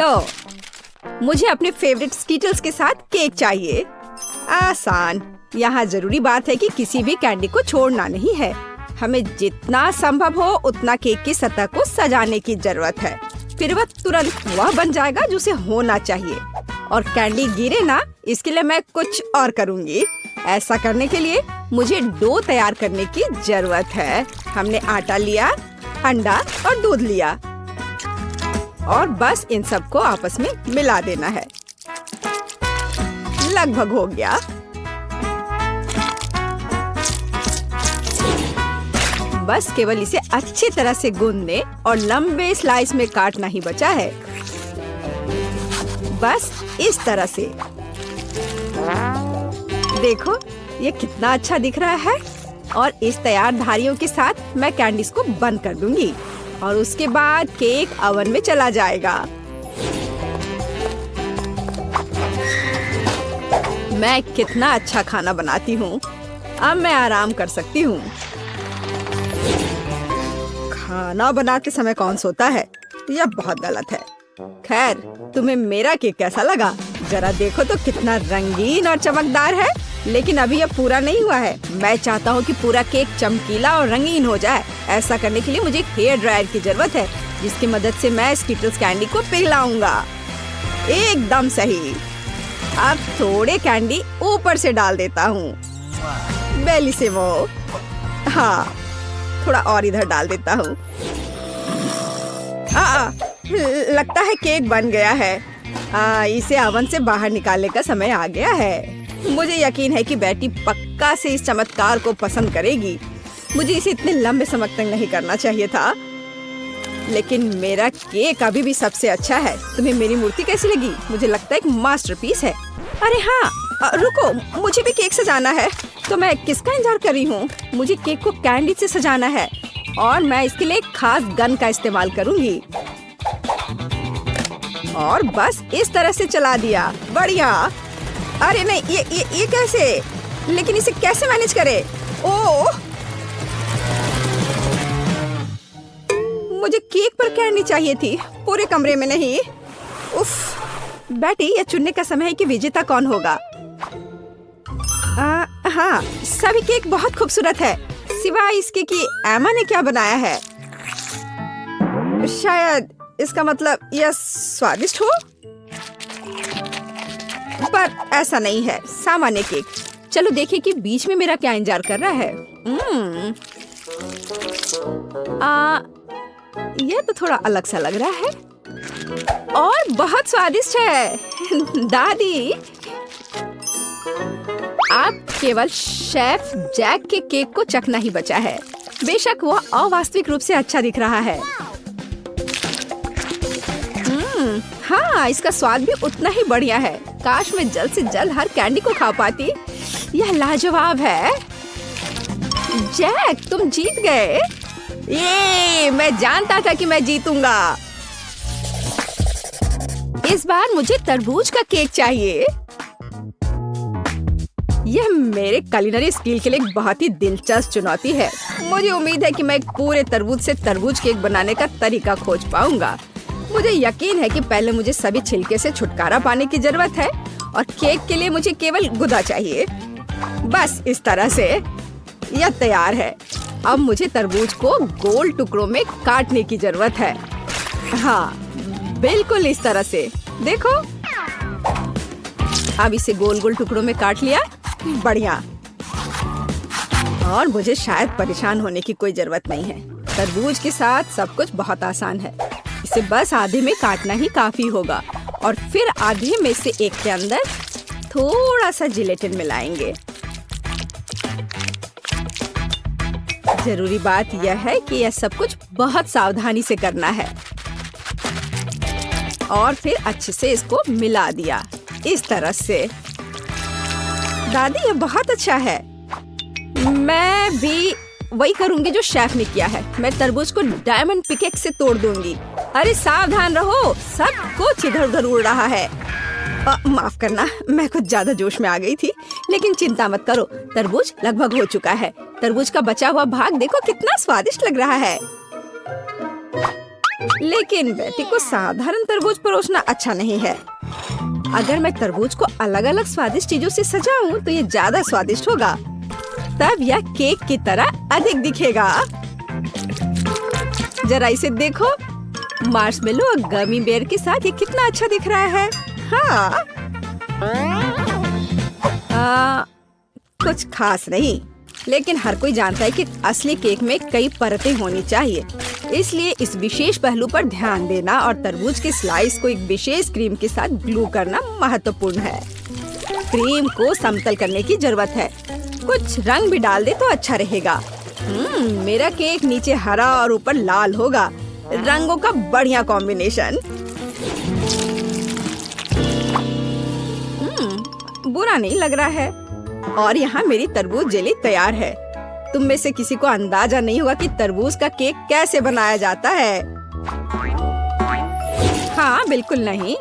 तो मुझे अपने फेवरेट स्कीटल्स के साथ केक चाहिए। आसान। यहाँ जरूरी बात है कि किसी भी कैंडी को छोड़ना नहीं है। हमें जितना संभव हो उतना केक की सतह को सजाने की जरूरत है। फिर वह तुरंत वह बन जाएगा जो उसे होना चाहिए। और कैंडी गिरे ना, इसके लिए मैं कुछ और करूँगी। ऐसा करने के लिए मुझे डो तैयार करने की जरूरत है। हमने आटा लिया, अंडा और दूध लिया और बस इन सबको आपस में मिला देना है। लगभग हो गया। बस केवल इसे अच्छी तरह से गूंदने और लंबे स्लाइस में काटना ही बचा है। बस इस तरह से। देखो ये कितना अच्छा दिख रहा है। और इस तैयार धारियों के साथ मैं कैंडीज को बंद कर दूंगी और उसके बाद केक ओवन में चला जाएगा। मैं कितना अच्छा खाना बनाती हूँ। अब मैं आराम कर सकती हूँ। खाना बनाते समय कौन सोता है? यह बहुत गलत है। खैर, तुम्हें मेरा केक कैसा लगा? जरा देखो तो कितना रंगीन और चमकदार है। लेकिन अभी यह पूरा नहीं हुआ है। मैं चाहता हूँ कि पूरा केक चमकीला और रंगीन हो जाए। ऐसा करने के लिए मुझे एक हेयर ड्रायर की जरूरत है, जिसकी मदद से मैं स्कीटल्स कैंडी को पिघलाऊंगा। एकदम सही। अब थोड़े कैंडी ऊपर से डाल देता हूँ। बेलिसिमो। हाँ, थोड़ा और इधर डाल देता हूँ। लगता है केक बन गया है। इसे ओवन से बाहर निकालने का समय आ गया है। मुझे यकीन है कि बेटी पक्का से इस चमत्कार को पसंद करेगी। मुझे इसे इतने लंबे समय तक नहीं करना चाहिए था, लेकिन मेरा केक अभी भी सबसे अच्छा है। तुम्हें मेरी मूर्ति कैसी लगी? मुझे लगता है एक मास्टरपीस है। अरे हाँ, रुको, मुझे भी केक सजाना है। तो मैं किसका इंतजार कर रही हूँ? मुझे केक को कैंडी से सजाना है और मैं इसके लिए एक खास गन का इस्तेमाल करूँगी। और बस इस तरह से चला दिया। बढ़िया। अरे नहीं, ये कैसे? लेकिन इसे कैसे मैनेज करे? ओह, मुझे केक पर कैंडी चाहिए थी, पूरे कमरे में नहीं। उफ, बेटी, यह चुनने का समय है कि विजेता कौन होगा। हाँ, सभी केक बहुत खूबसूरत है, सिवाय इसके कि एमा ने क्या बनाया है। शायद इसका मतलब यह स्वादिष्ट हो, पर ऐसा नहीं है। सामान्य केक। चलो देखें कि बीच में मेरा क्या इंतजार कर रहा है। यह तो थोड़ा अलग सा लग रहा है और बहुत स्वादिष्ट है। दादी, आप केवल शेफ जैक के केक को चखना ही बचा है। बेशक वह अवास्तविक रूप से अच्छा दिख रहा है। हाँ, इसका स्वाद भी उतना ही बढ़िया है। काश मैं जल्द से जल्द हर कैंडी को खा पाती। यह लाजवाब है। जैक, तुम जीत गए। ये मैं जानता था कि मैं जीतूंगा। इस बार मुझे तरबूज का केक चाहिए। यह मेरे कुलिनरी स्किल के लिए एक बहुत ही दिलचस्प चुनौती है। मुझे उम्मीद है कि मैं एक पूरे तरबूज से तरबूज केक बनाने का तरीका खोज पाऊंगा। मुझे यकीन है कि पहले मुझे सभी छिलके से छुटकारा पाने की जरूरत है और केक के लिए मुझे केवल गुदा चाहिए। बस इस तरह से यह तैयार है। अब मुझे तरबूज को गोल टुकड़ों में काटने की जरूरत है। हाँ, बिल्कुल इस तरह से। देखो, अब इसे गोल गोल टुकड़ों में काट लिया। बढ़िया। और मुझे शायद परेशान होने की कोई जरूरत नहीं है। तरबूज के साथ सब कुछ बहुत आसान है। इसे बस आधे में काटना ही काफी होगा और फिर आधे में से एक के अंदर थोड़ा सा जिलेटिन मिलाएंगे। जरूरी बात यह है कि यह सब कुछ बहुत सावधानी से करना है। और फिर अच्छे से इसको मिला दिया इस तरह से। दादी, यह बहुत अच्छा है। मैं भी वही करूंगी जो शेफ ने किया है। मैं तरबूज को डायमंड पिकेक्स से तोड़ दूंगी। अरे सावधान रहो, सब कुछ इधर उधर उड़ रहा है। माफ करना, मैं कुछ ज्यादा जोश में आ गई थी। लेकिन चिंता मत करो, तरबूज लगभग हो चुका है। तरबूज का बचा हुआ भाग देखो कितना स्वादिष्ट लग रहा है। लेकिन बेटी को साधारण तरबूज परोसना अच्छा नहीं है। अगर मैं तरबूज को अलग अलग स्वादिष्ट चीजों से सजाऊं तो ये ज्यादा स्वादिष्ट होगा। तब यह केक की तरह अधिक दिखेगा। जरा इसे देखो, मार्शमेलो और गमी बेयर के साथ ये कितना अच्छा दिख रहा है। हाँ, कुछ खास नहीं, लेकिन हर कोई जानता है कि असली केक में कई परतें होनी चाहिए, इसलिए इस विशेष पहलू पर ध्यान देना और तरबूज के स्लाइस को एक विशेष क्रीम के साथ ग्लू करना महत्वपूर्ण है। क्रीम को समतल करने की जरूरत है। कुछ रंग भी डाल दे तो अच्छा रहेगा। मेरा केक नीचे हरा और ऊपर लाल होगा। रंगों का बढ़िया कॉम्बिनेशन। बुरा नहीं लग रहा है। और यहाँ मेरी तरबूज जेली तैयार है। तुम में से किसी को अंदाजा नहीं होगा कि तरबूज का केक कैसे बनाया जाता है। हाँ, बिल्कुल नहीं।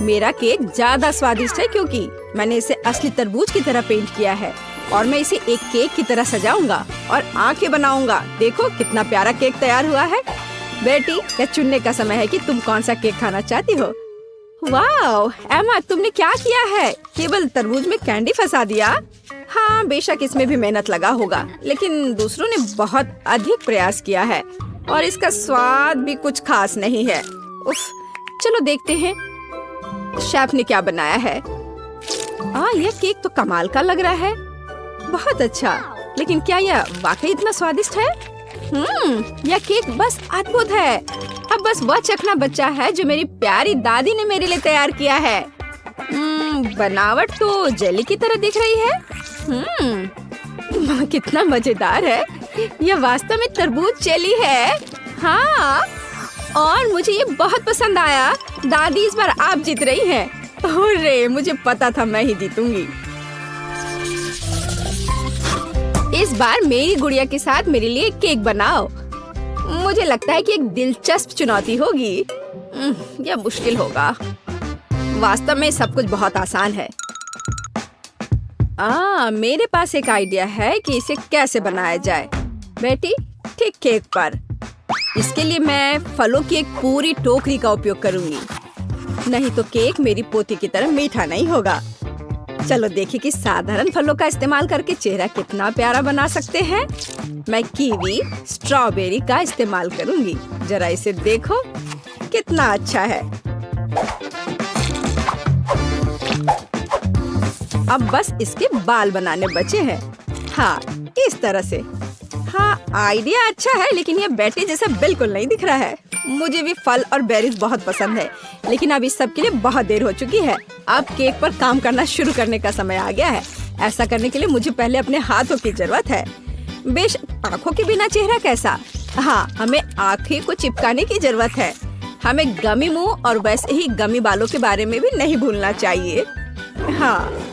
मेरा केक ज्यादा स्वादिष्ट है क्योंकि मैंने इसे असली तरबूज की तरह पेंट किया है और मैं इसे एक केक की तरह सजाऊंगा और आंखें बनाऊंगा। देखो कितना प्यारा केक तैयार हुआ है। बेटी, क्या चुनने का समय है कि तुम कौन सा केक खाना चाहती हो। वाह एमा, तुमने क्या किया है? केवल तरबूज में कैंडी फंसा दिया। हाँ, बेशक इसमें भी मेहनत लगा होगा, लेकिन दूसरों ने बहुत अधिक प्रयास किया है और इसका स्वाद भी कुछ खास नहीं है। उफ, चलो देखते हैं शेफ ने क्या बनाया है। यह केक तो कमाल का लग रहा है। बहुत अच्छा, लेकिन क्या यह वाकई इतना स्वादिष्ट है? यह केक बस अद्भुत है। अब बस वह चखना बचा है जो मेरी प्यारी दादी ने मेरे लिए तैयार किया है। बनावट तो जेली की तरह दिख रही है। कितना मजेदार है। यह वास्तव में तरबूज जेली है। हाँ, और मुझे ये बहुत पसंद आया। दादी, इस बार आप जीत रही हैं। अरे, मुझे पता था मैं ही जीतूंगी। इस बार मेरी गुड़िया के साथ मेरे लिए केक बनाओ। मुझे लगता है कि एक दिलचस्प चुनौती होगी। यह मुश्किल होगा। वास्तव में सब कुछ बहुत आसान है। मेरे पास एक आइडिया है कि इसे कैसे बनाया जाए। बेटी, ठीक केक पर। इसके लिए मैं फलों की एक पूरी टोकरी का उपयोग करूंगी। नहीं तो केक मेरी पोती की तरह मीठा नहीं होगा। चलो देखिए कि साधारण फलों का इस्तेमाल करके चेहरा कितना प्यारा बना सकते हैं। मैं कीवी, स्ट्रॉबेरी का इस्तेमाल करूंगी। जरा इसे देखो, कितना अच्छा है। अब बस इसके बाल बनाने बचे हैं। हाँ, इस तरह से। हाँ, आइडिया अच्छा है, लेकिन ये बैटरी जैसा बिल्कुल नहीं दिख रहा है। मुझे भी फल और बेरीज बहुत पसंद है, लेकिन अब इस सब के लिए बहुत देर हो चुकी है। अब केक पर काम करना शुरू करने का समय आ गया है। ऐसा करने के लिए मुझे पहले अपने हाथों की जरूरत है। बेशक आँखों के बिना चेहरा कैसा। हाँ, हमें आँखें को चिपकाने की जरूरत है। हमें गमी मुंह और वैसे ही गमी बालों के बारे में भी नहीं भूलना चाहिए। हाँ,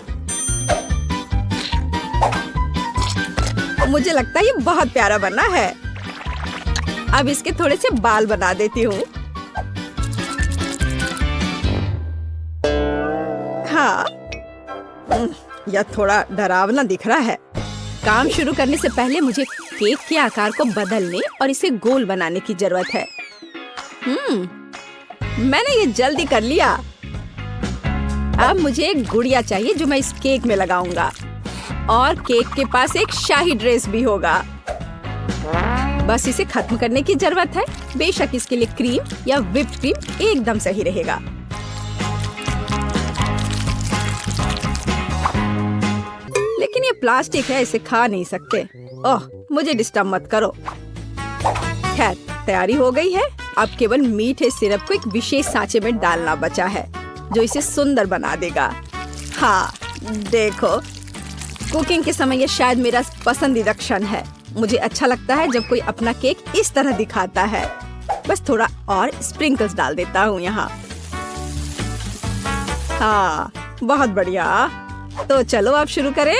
मुझे लगता है ये बहुत प्यारा बना है। अब इसके थोड़े से बाल बना देती हूँ। हाँ, यह थोड़ा डरावना दिख रहा है। काम शुरू करने से पहले मुझे केक के आकार को बदलने और इसे गोल बनाने की जरूरत है। मैंने ये जल्दी कर लिया। अब मुझे एक गुड़िया चाहिए जो मैं इस केक में लगाऊंगा, और केक के पास एक शाही ड्रेस भी होगा। बस इसे खत्म करने की जरूरत है। बेशक इसके लिए क्रीम या व्हिप्ड क्रीम एकदम सही रहेगा। लेकिन ये प्लास्टिक है, इसे खा नहीं सकते। ओह, मुझे डिस्टर्ब मत करो। खैर, तैयारी हो गई है। अब केवल मीठे सिरप को एक विशेष सांचे में डालना बचा है, जो इसे सुंदर बना देगा। हाँ, देखो, कुकिंग के समय ये शायद मेरा पसंदीदा क्षण है। मुझे अच्छा लगता है जब कोई अपना केक इस तरह दिखाता है। बस थोड़ा और स्प्रिंकल्स डाल देता हूँ यहाँ। हाँ, बहुत बढ़िया। तो चलो अब शुरू करें।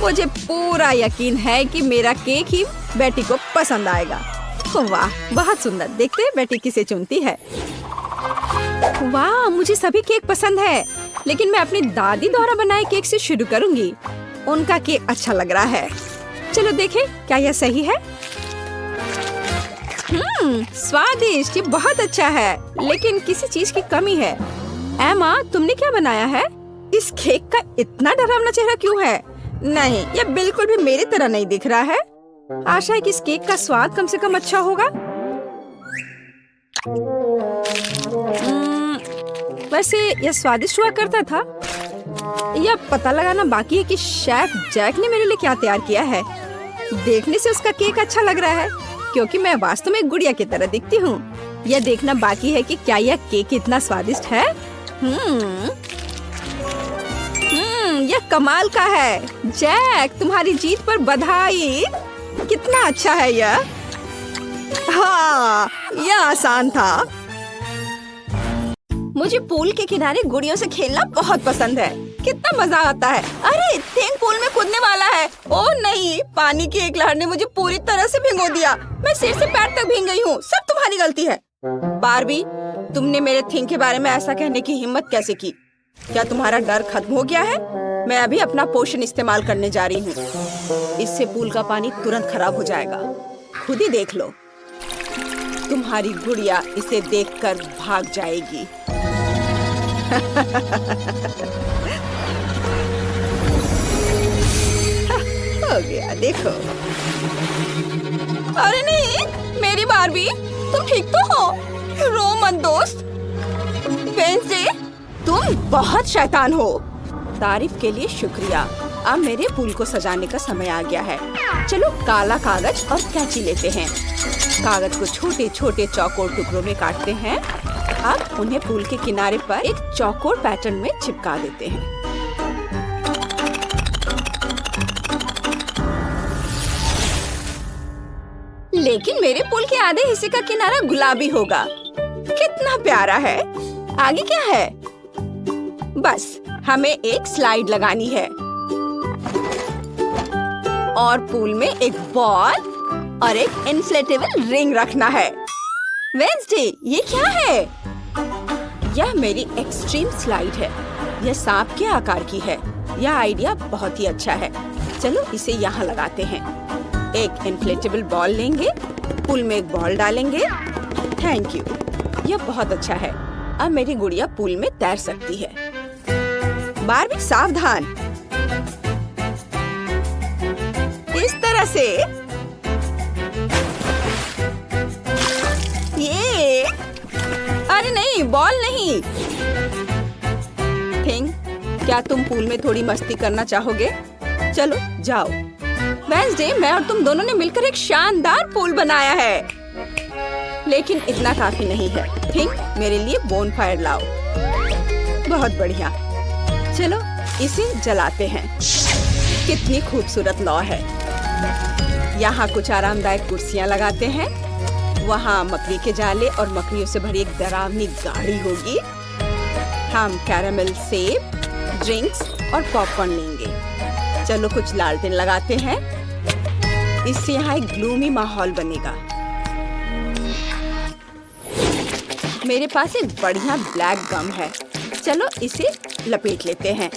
मुझे पूरा यकीन है कि मेरा केक ही बेटी को पसंद आएगा। वाह, बहुत सुंदर। देखते हैं बेटी किसे चुनती है। वाह, मुझे सभी केक पसंद है, लेकिन मैं अपनी दादी द्वारा बनाए केक से शुरू करूंगी। उनका केक अच्छा लग रहा है। चलो देखें क्या यह सही है। स्वादिष्ट, ये बहुत अच्छा है, लेकिन किसी चीज की कमी है। एमा, तुमने क्या बनाया है? इस केक का इतना डरावना चेहरा क्यों है? नहीं, यह बिल्कुल भी मेरी तरह नहीं दिख रहा है। आशा है कि इस केक का स्वाद कम से कम अच्छा होगा। वैसे यह स्वादिष्ट हुआ करता था। यह पता लगाना बाकी है कि शेफ जैक ने मेरे लिए क्या तैयार किया है। देखने से उसका केक अच्छा लग रहा है, क्योंकि मैं वास्तव में एक गुड़िया की तरह दिखती हूँ। यह देखना बाकी है कि क्या यह केक इतना स्वादिष्ट है। यह कमाल का है। जैक, तुम्हारी जीत पर बधाई। कितना अच्छा है यह। हाँ, यह आसान था। मुझे पूल के किनारे गुड़ियों से खेलना बहुत पसंद है। कितना मजा आता है। अरे थिंग पूल में कूदने वाला है। ओह नहीं, पानी की एक लहर ने मुझे पूरी तरह से भिगो दिया। मैं सिर से पैर तक भीग गई हूँ। सब तुम्हारी गलती है। बारबी, तुमने मेरे थिंग के बारे में ऐसा कहने की हिम्मत कैसे की? क्या तुम्हारा डर खत्म हो गया है? मैं अभी अपना पोषण इस्तेमाल करने जा रही हूँ। इससे पूल का पानी तुरंत खराब हो जाएगा। खुद ही देख लो। तुम्हारी गुड़िया इसे देखकर भाग जाएगी। हो गया, देखो। अरे नहीं, मेरी बारबी, तुम ठीक तो हो? रो मत दोस्त। वेंसडे, तुम बहुत शैतान हो। तारीफ के लिए शुक्रिया। अब मेरे पूल को सजाने का समय आ गया है। चलो काला कागज और कैंची लेते हैं। कागज को छोटे छोटे चौकोर टुकड़ों में काटते हैं। अब उन्हें पूल के किनारे पर एक चौकोर पैटर्न में चिपका देते हैं। लेकिन मेरे पूल के आधे हिस्से का किनारा गुलाबी होगा। कितना प्यारा है। आगे क्या है? बस हमें एक स्लाइड लगानी है और पूल में एक बॉल और एक इन्फ्लेटेबल रिंग रखना है। वेंसडे, ये क्या है? यह मेरी एक्सट्रीम स्लाइड है। यह सांप के आकार की है। यह आइडिया बहुत ही अच्छा है। चलो इसे यहाँ लगाते हैं। एक इन्फ्लेटेबल बॉल लेंगे, पूल में एक बॉल डालेंगे। थैंक यू, यह बहुत अच्छा है। अब मेरी गुड़िया पूल में तैर सकती है। बारबी, सावधान। इस तरह से। ये, अरे नहीं, बॉल नहीं। थिंग, क्या तुम पूल में थोड़ी मस्ती करना चाहोगे? चलो जाओ। वेंसडे, मैं और तुम दोनों ने मिलकर एक शानदार पूल बनाया है। लेकिन इतना काफी नहीं है। थिंग, मेरे लिए बोनफायर लाओ। बहुत बढ़िया। चलो इसे जलाते हैं। कितनी खूबसूरत लौ है। यहाँ कुछ आरामदायक कुर्सियाँ लगाते हैं। वहाँ मकड़ी के जाले और मकड़ियों से भरी एक डरावनी गाड़ी होगी। हम कैरामेल सेब, ड्रिंक्स और पॉपकॉर्न लेंगे। चलो कुछ लालटेन लगाते हैं। इससे यहाँ एक ग्लूमी माहौल बनेगा। मेरे पास एक बढ़िया ब्लैक गम है। चलो इसे लपेट लेते हैं।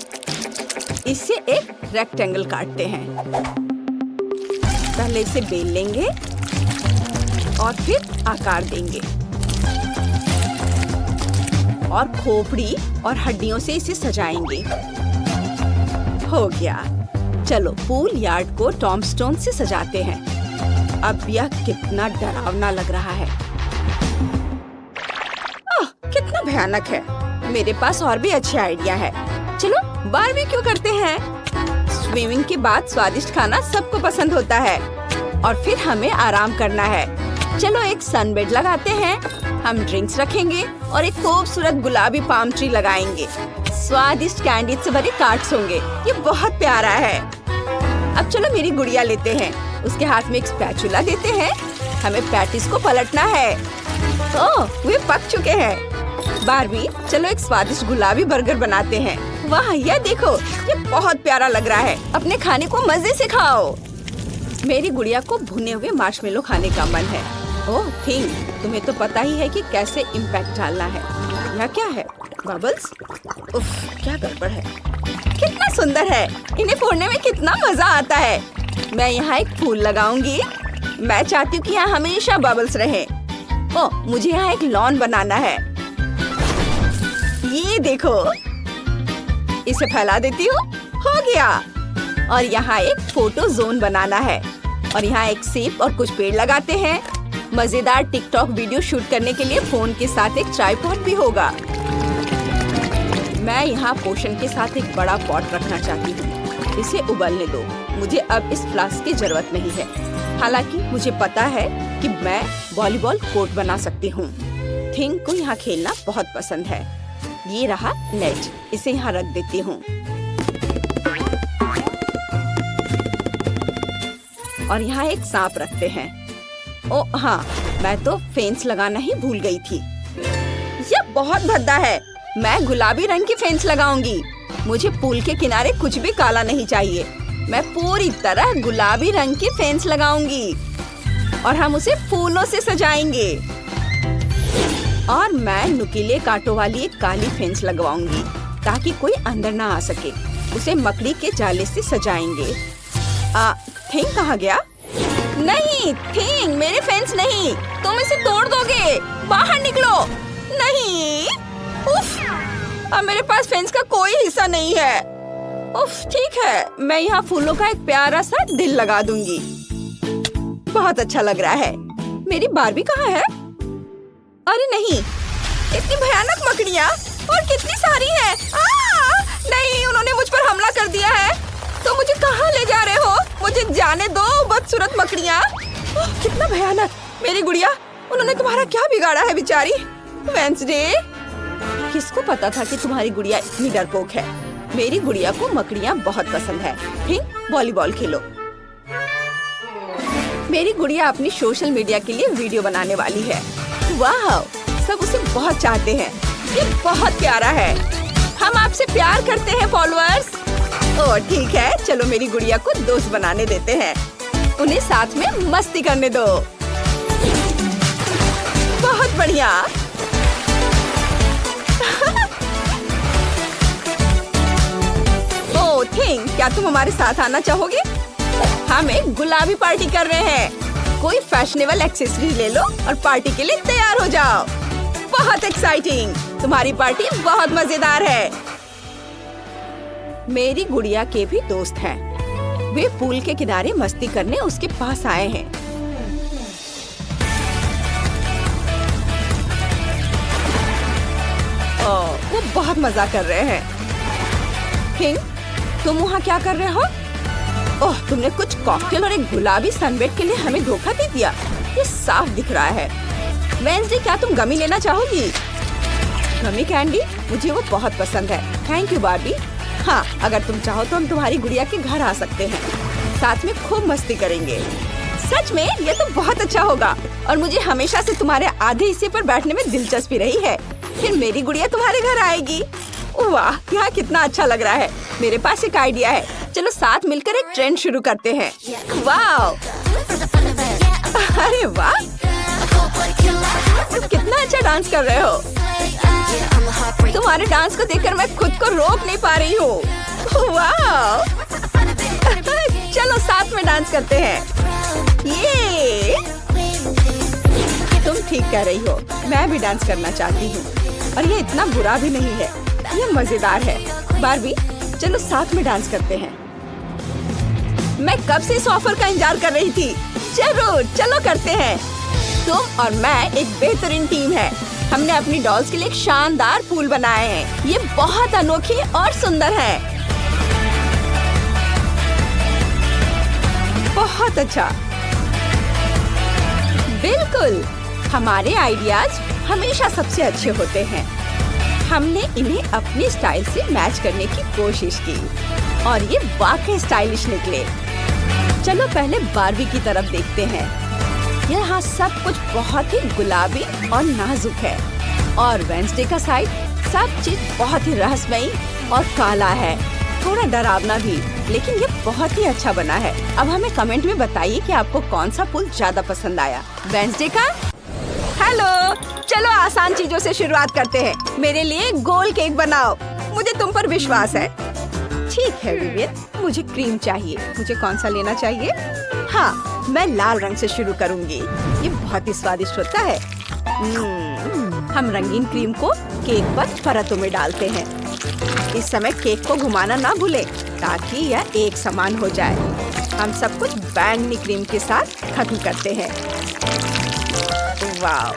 इससे एक रेक्टेंगल काटते हैं। पहले इसे बेल लेंगे और फिर आकार देंगे और खोपड़ी और हड्डियों से इसे सजाएंगे। हो गया। चलो पूल यार्ड को टॉम्बस्टोन से सजाते हैं। अब यह कितना डरावना लग रहा है। कितना भयानक है। मेरे पास और भी अच्छे आइडिया है। चलो बारबेक्यू करते हैं। स्विमिंग के बाद स्वादिष्ट खाना सबको पसंद होता है और फिर हमें आराम करना है। चलो एक सनबेड लगाते हैं। हम ड्रिंक्स रखेंगे और एक खूबसूरत गुलाबी पाम ट्री लगाएंगे। स्वादिष्ट कैंडी से भरे कार्ड्स होंगे। ये बहुत प्यारा है। अब चलो मेरी गुड़िया लेते हैं। उसके हाथ में एक स्पैचुला देते हैं। हमें पैटिस को पलटना है। ओह, वे पक चुके हैं। बारबी, चलो एक स्वादिष्ट गुलाबी बर्गर बनाते हैं। वाह, यह देखो, ये बहुत प्यारा लग रहा है। अपने खाने को मजे से खाओ। मेरी गुड़िया को भुने हुए मार्शमेलो खाने का मन है। ओह थिंग, तुम्हें तो पता ही है कि कैसे इम्पैक्ट डालना है। यह क्या है? बबल्स? उफ, क्या गड़बड़ है। कितना सुंदर है। इन्हें फोड़ने में कितना मजा आता है। मैं यहाँ एक फूल लगाऊंगी। मैं चाहती हूँ कि यहाँ हमेशा बबल्स रहे। ओह, मुझे यहाँ एक लॉन बनाना है। ये देखो, इसे फैला देती हूँ। हो गया। और यहाँ एक फोटो जोन बनाना है और यहाँ एक सेब और कुछ पेड़ लगाते हैं। मजेदार टिकटॉक वीडियो शूट करने के लिए फोन के साथ एक ट्राइपॉड भी होगा। मैं यहाँ पोषण के साथ एक बड़ा पॉट रखना चाहती हूँ। इसे उबलने दो। मुझे अब इस फ्लास्क की जरूरत नहीं है। हालांकि मुझे पता है कि मैं वॉलीबॉल कोर्ट बना सकती हूँ। थिंग को यहाँ खेलना बहुत पसंद है। ये रहा नेट, इसे यहाँ रख देती हूँ। और यहाँ एक सांप रखते हैं। ओ हाँ, मैं तो फेंस लगाना ही भूल गई थी। ये बहुत भद्दा है। मैं गुलाबी रंग की फेंस लगाऊंगी। मुझे पूल के किनारे कुछ भी काला नहीं चाहिए। मैं पूरी तरह गुलाबी रंग की फेंस लगाऊंगी और हम उसे फूलों से सजाएंगे। और मैं नुकीले कांटों वाली एक काली फेंस लगवाऊंगी ताकि कोई अंदर ना आ सके। उसे मकड़ी के जाले से सजाएंगे। थिंग कहाँ गया? नहीं थिंग, मेरे फेंस नहीं। तुम इसे तोड़ दोगे। बाहर निकलो। नहीं, उफ, अब मेरे पास फेंस का कोई हिस्सा नहीं है। उफ, ठीक है, मैं यहाँ फूलों का एक प्यारा सा दिल लगा दूंगी। बहुत अच्छा लग रहा है। मेरी बारबी कहाँ है? अरे नहीं, इतनी भयानक मकड़ियाँ और कितनी सारी हैं। नहीं, उन्होंने मुझ पर हमला कर दिया है। तो मुझे कहाँ ले जा रहे हो? मुझे जाने दो, बदसूरत मकड़ियाँ। कितना भयानक। मेरी गुड़िया, उन्होंने तुम्हारा क्या बिगाड़ा है बेचारी? वेंसडे, किसको पता था कि तुम्हारी गुड़िया इतनी डरपोक है। मेरी गुड़िया को मकड़ियाँ बहुत पसंद है। ठीक, वॉलीबॉल खेलो। मेरी गुड़िया अपनी सोशल मीडिया के लिए वीडियो बनाने वाली है। वाह, सब उसे बहुत चाहते हैं। ये बहुत प्यारा है। हम आपसे प्यार करते हैं फॉलोअर्स। ओह ठीक है, चलो मेरी गुड़िया को दोस्त बनाने देते हैं। उन्हें साथ में मस्ती करने दो। बहुत बढ़िया। ओह थिंग, क्या तुम हमारे साथ आना चाहोगे? हम एक गुलाबी पार्टी कर रहे हैं। कोई फैशनेबल एक्सेसरी ले लो और पार्टी के लिए तैयार हो जाओ। बहुत एक्साइटिंग। तुम्हारी पार्टी बहुत मजेदार है। मेरी गुड़िया के भी दोस्त हैं। वे पूल के किनारे मस्ती करने उसके पास आए हैं। वो बहुत मजा कर रहे हैं। किंग, तुम वहाँ क्या कर रहे हो? ओह, तुमने कुछ कॉकटेल और एक गुलाबी सनबेड के लिए हमें धोखा दे दिया। ये साफ दिख रहा है। वेंसडे, क्या तुम गमी लेना चाहोगी? गमी कैंडी, मुझे वो बहुत पसंद है। Thank you Barbie. हाँ, अगर तुम चाहो तो हम तुम्हारी गुड़िया के घर आ सकते हैं। साथ में खूब मस्ती करेंगे। सच में ये तो बहुत अच्छा होगा और मुझे हमेशा से तुम्हारे आधे हिस्से पर बैठने में दिलचस्पी रही है। फिर मेरी गुड़िया तुम्हारे घर आएगी। वाह, यहाँ कितना अच्छा लग रहा है। मेरे पास एक आइडिया है। चलो साथ मिलकर एक ट्रेंड शुरू करते हैं। वाह, अरे वाह, तुम कितना अच्छा डांस कर रहे हो। तुम्हारे डांस को देखकर मैं खुद को रोक नहीं पा रही हूँ। वाह, चलो साथ में डांस करते हैं। ये तुम ठीक कह रही हो, मैं भी डांस करना चाहती हूँ और ये इतना बुरा भी नहीं है। ये मजेदार है। बारबी, चलो साथ में डांस करते हैं। मैं कब से इस ऑफर का इंतजार कर रही थी। जरूर, चलो करते हैं। तुम और मैं एक बेहतरीन टीम है। हमने अपनी डॉल्स के लिए एक शानदार फूल बनाए हैं। ये बहुत अनोखे और सुंदर हैं। बहुत अच्छा। बिल्कुल, हमारे आइडियाज हमेशा सबसे अच्छे होते हैं। हमने इन्हें अपने स्टाइल से मैच करने की कोशिश की और ये वाकई स्टाइलिश निकले। चलो पहले बारबी की तरफ देखते हैं। यहाँ सब कुछ बहुत ही गुलाबी और नाजुक है और वेंसडे का साइड सब चीज बहुत ही रहस्यमयी और काला है, थोड़ा डरावना भी, लेकिन ये बहुत ही अच्छा बना है। अब हमें कमेंट में बताइए कि आपको कौन सा फूल ज्यादा पसंद आया, वेंसडे का? हेलो, चलो आसान चीजों से शुरुआत करते हैं। मेरे लिए गोल केक बनाओ, मुझे तुम पर विश्वास है। ठीक है विवियन, मुझे क्रीम चाहिए। मुझे कौन सा लेना चाहिए? हाँ, मैं लाल रंग से शुरू करूंगी। ये बहुत ही स्वादिष्ट होता है। हम रंगीन क्रीम को केक पर परतों में डालते हैं। इस समय केक को घुमाना ना भूले ताकि यह एक समान हो जाए। हम सब कुछ बैंगनी क्रीम के साथ खत्म करते हैं। वाह,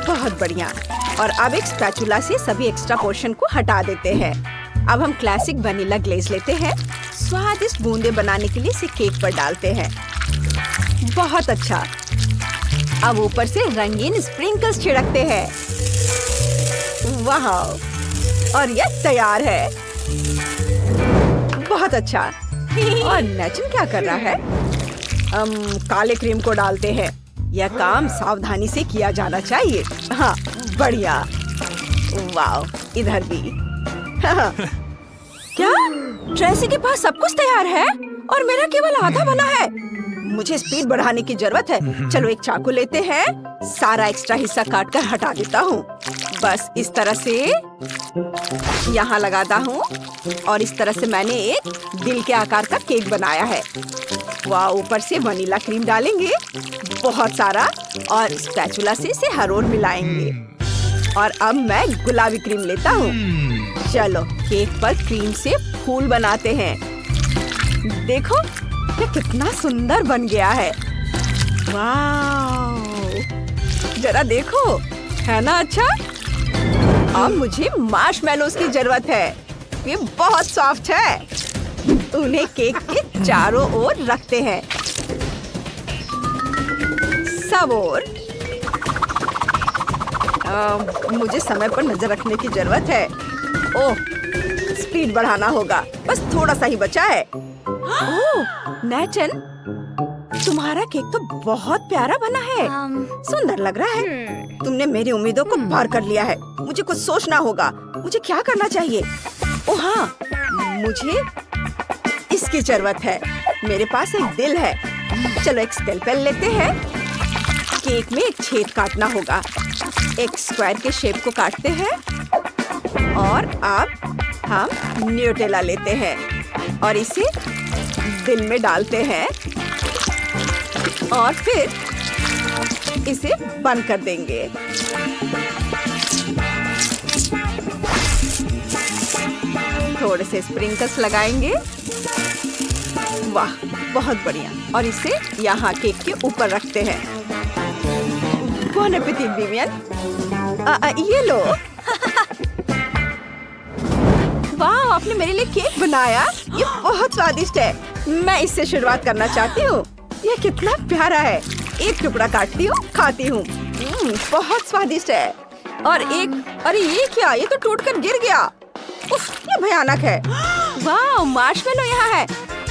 बहुत बढ़िया। और अब एक स्पैचुला से सभी एक्स्ट्रा पोर्शन को हटा देते हैं। अब हम क्लासिक वनीला ग्लेज लेते हैं। स्वादिष्ट बूंदे बनाने के लिए इसे केक पर डालते हैं। बहुत अच्छा। अब ऊपर से रंगीन स्प्रिंकल्स छिड़कते हैं। वाह, और यह तैयार है। बहुत अच्छा। और नेचन क्या कर रहा है? हम काले क्रीम को डालते हैं। यह काम सावधानी से किया जाना चाहिए। हाँ, बढ़िया। वाह, इधर भी। क्या ट्रेसी के पास सब कुछ तैयार है और मेरा केवल आधा बना है? मुझे स्पीड बढ़ाने की जरूरत है। चलो एक चाकू लेते हैं। सारा एक्स्ट्रा हिस्सा काटकर हटा देता हूँ। बस इस तरह से यहाँ लगाता हूँ और इस तरह से मैंने एक दिल के आकार का केक बनाया है। वाह, ऊपर से वनीला क्रीम डालेंगे बहुत सारा और स्पैचुला से इसे हर ओर मिलाएंगे। और अब मैं गुलाबी क्रीम लेता हूँ। चलो केक पर क्रीम से फूल बनाते हैं। देखो ये कितना सुंदर बन गया है। वाह, जरा देखो, है ना अच्छा? अब मुझे मार्शमेलोज की जरूरत है। ये बहुत सॉफ्ट है। उन्हें केक के चारों ओर रखते हैं। सब ओर। मुझे समय पर नजर रखने की जरूरत है। ओह, स्पीड बढ़ाना होगा। बस थोड़ा सा ही बचा है। ओह, नेचन, तुम्हारा केक तो बहुत प्यारा बना है। सुंदर लग रहा है। तुमने मेरी उम्मीदों को पार कर लिया है। मुझे कुछ सोचना होगा। मुझे क्या करना चाहिए? ओह हाँ, मुझे इसकी जरूरत है। मेरे पास एक दिल है। चलो एक स्केलपेल लेते हैं। केक में एक छेद काटना होगा। एक स्क्वायर के शेप को काटते हैं और अब हम न्यूटेला लेते हैं और इसे दिल में डालते हैं और फिर इसे बंद कर देंगे। थोड़े से स्प्रिंकल्स लगाएंगे। वाह, बहुत बढ़िया। और इसे यहाँ केक के ऊपर रखते हैं। Bone appétit Vivian. ये लो। वाह, आपने मेरे लिए केक बनाया। ये बहुत स्वादिष्ट है। मैं इससे शुरुआत करना चाहती हूँ। ये कितना प्यारा है। एक टुकड़ा काटती हूँ, खाती हूँ। बहुत स्वादिष्ट है। और एक, अरे ये क्या? ये तो टूटकर गिर गया। उफ, ये भयानक है। वाह, मार्शमेलो यहाँ है।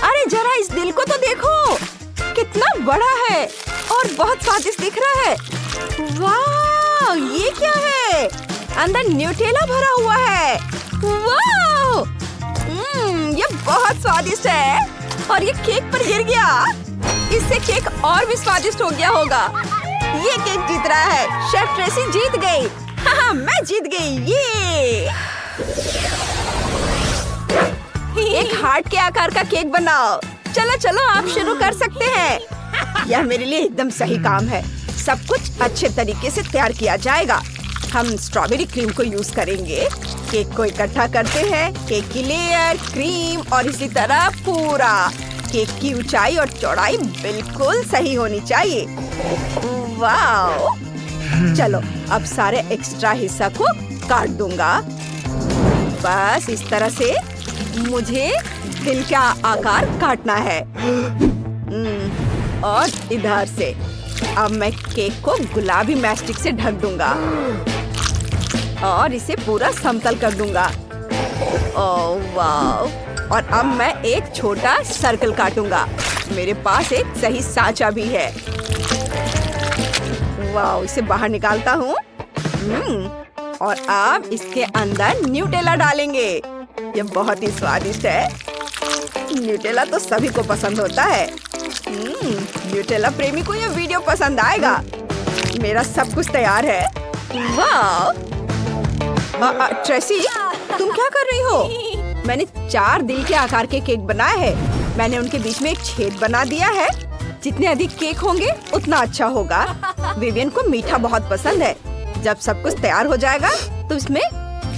अरे जरा इस दिल को तो देखो, कितना बड़ा है और बहुत स्वादिष्ट दिख रहा है। वाह, ये क्या है? अंदर न्यूटेला भरा हुआ है। वाह, ये बहुत स्वादिष्ट है और ये केक पर गिर गया। इससे केक और भी स्वादिष्ट हो गया होगा। ये केक जीत रहा है। शेफ ट्रेसी जीत गई। हाँ, मैं जीत गई। ये एक हार्ट के आकार का केक बनाओ। चलो चलो, आप शुरू कर सकते हैं। यह मेरे लिए एकदम सही काम है। सब कुछ अच्छे तरीके से तैयार किया जाएगा। हम स्ट्रॉबेरी क्रीम को यूज करेंगे। केक को इकट्ठा करते हैं। केक की लेयर, क्रीम और इसी तरह पूरा। केक की ऊंचाई और चौड़ाई बिल्कुल सही होनी चाहिए। वाह, चलो अब सारे एक्स्ट्रा हिस्सा को काट दूंगा। बस इस तरह से मुझे दिल का आकार काटना है। और इधर से अब मैं केक को गुलाबी मैस्टिक से ढक दूंगा और इसे पूरा समतल कर दूंगा। ओह वाह, और अब मैं एक छोटा सर्कल काटूंगा। मेरे पास एक सही सांचा भी है। वाह, इसे बाहर निकालता हूँ। और अब इसके अंदर न्यूटेला डालेंगे। ये बहुत ही स्वादिष्ट है। न्यूटेला तो सभी को पसंद होता है। न्यूटेला प्रेमी को यह वीडियो पसंद आएगा। मेरा सब कुछ तैयार है। वाह, ट्रेसी, तुम क्या कर रही हो? मैंने 4 दिल के आकार के केक बनाए हैं। मैंने उनके बीच में एक छेद बना दिया है। जितने अधिक केक होंगे उतना अच्छा होगा। विवियन को मीठा बहुत पसंद है। जब सब कुछ तैयार हो जाएगा तो इसमें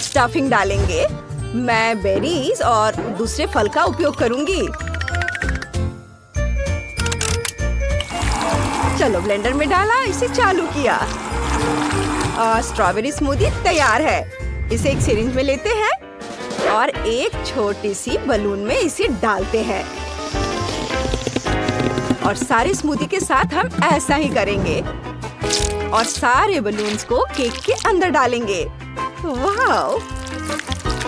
स्टफिंग डालेंगे। मैं बेरीज और दूसरे फल का उपयोग करूंगी। चलो ब्लेंडर में डाला, इसे चालू किया और स्ट्रॉबेरी स्मूदी तैयार है। इसे एक सिरिंज में लेते हैं और एक छोटी सी बलून में इसे डालते हैं और सारे स्मूदी के साथ हम ऐसा ही करेंगे और सारे बलून्स को केक के अंदर डालेंगे। वाह!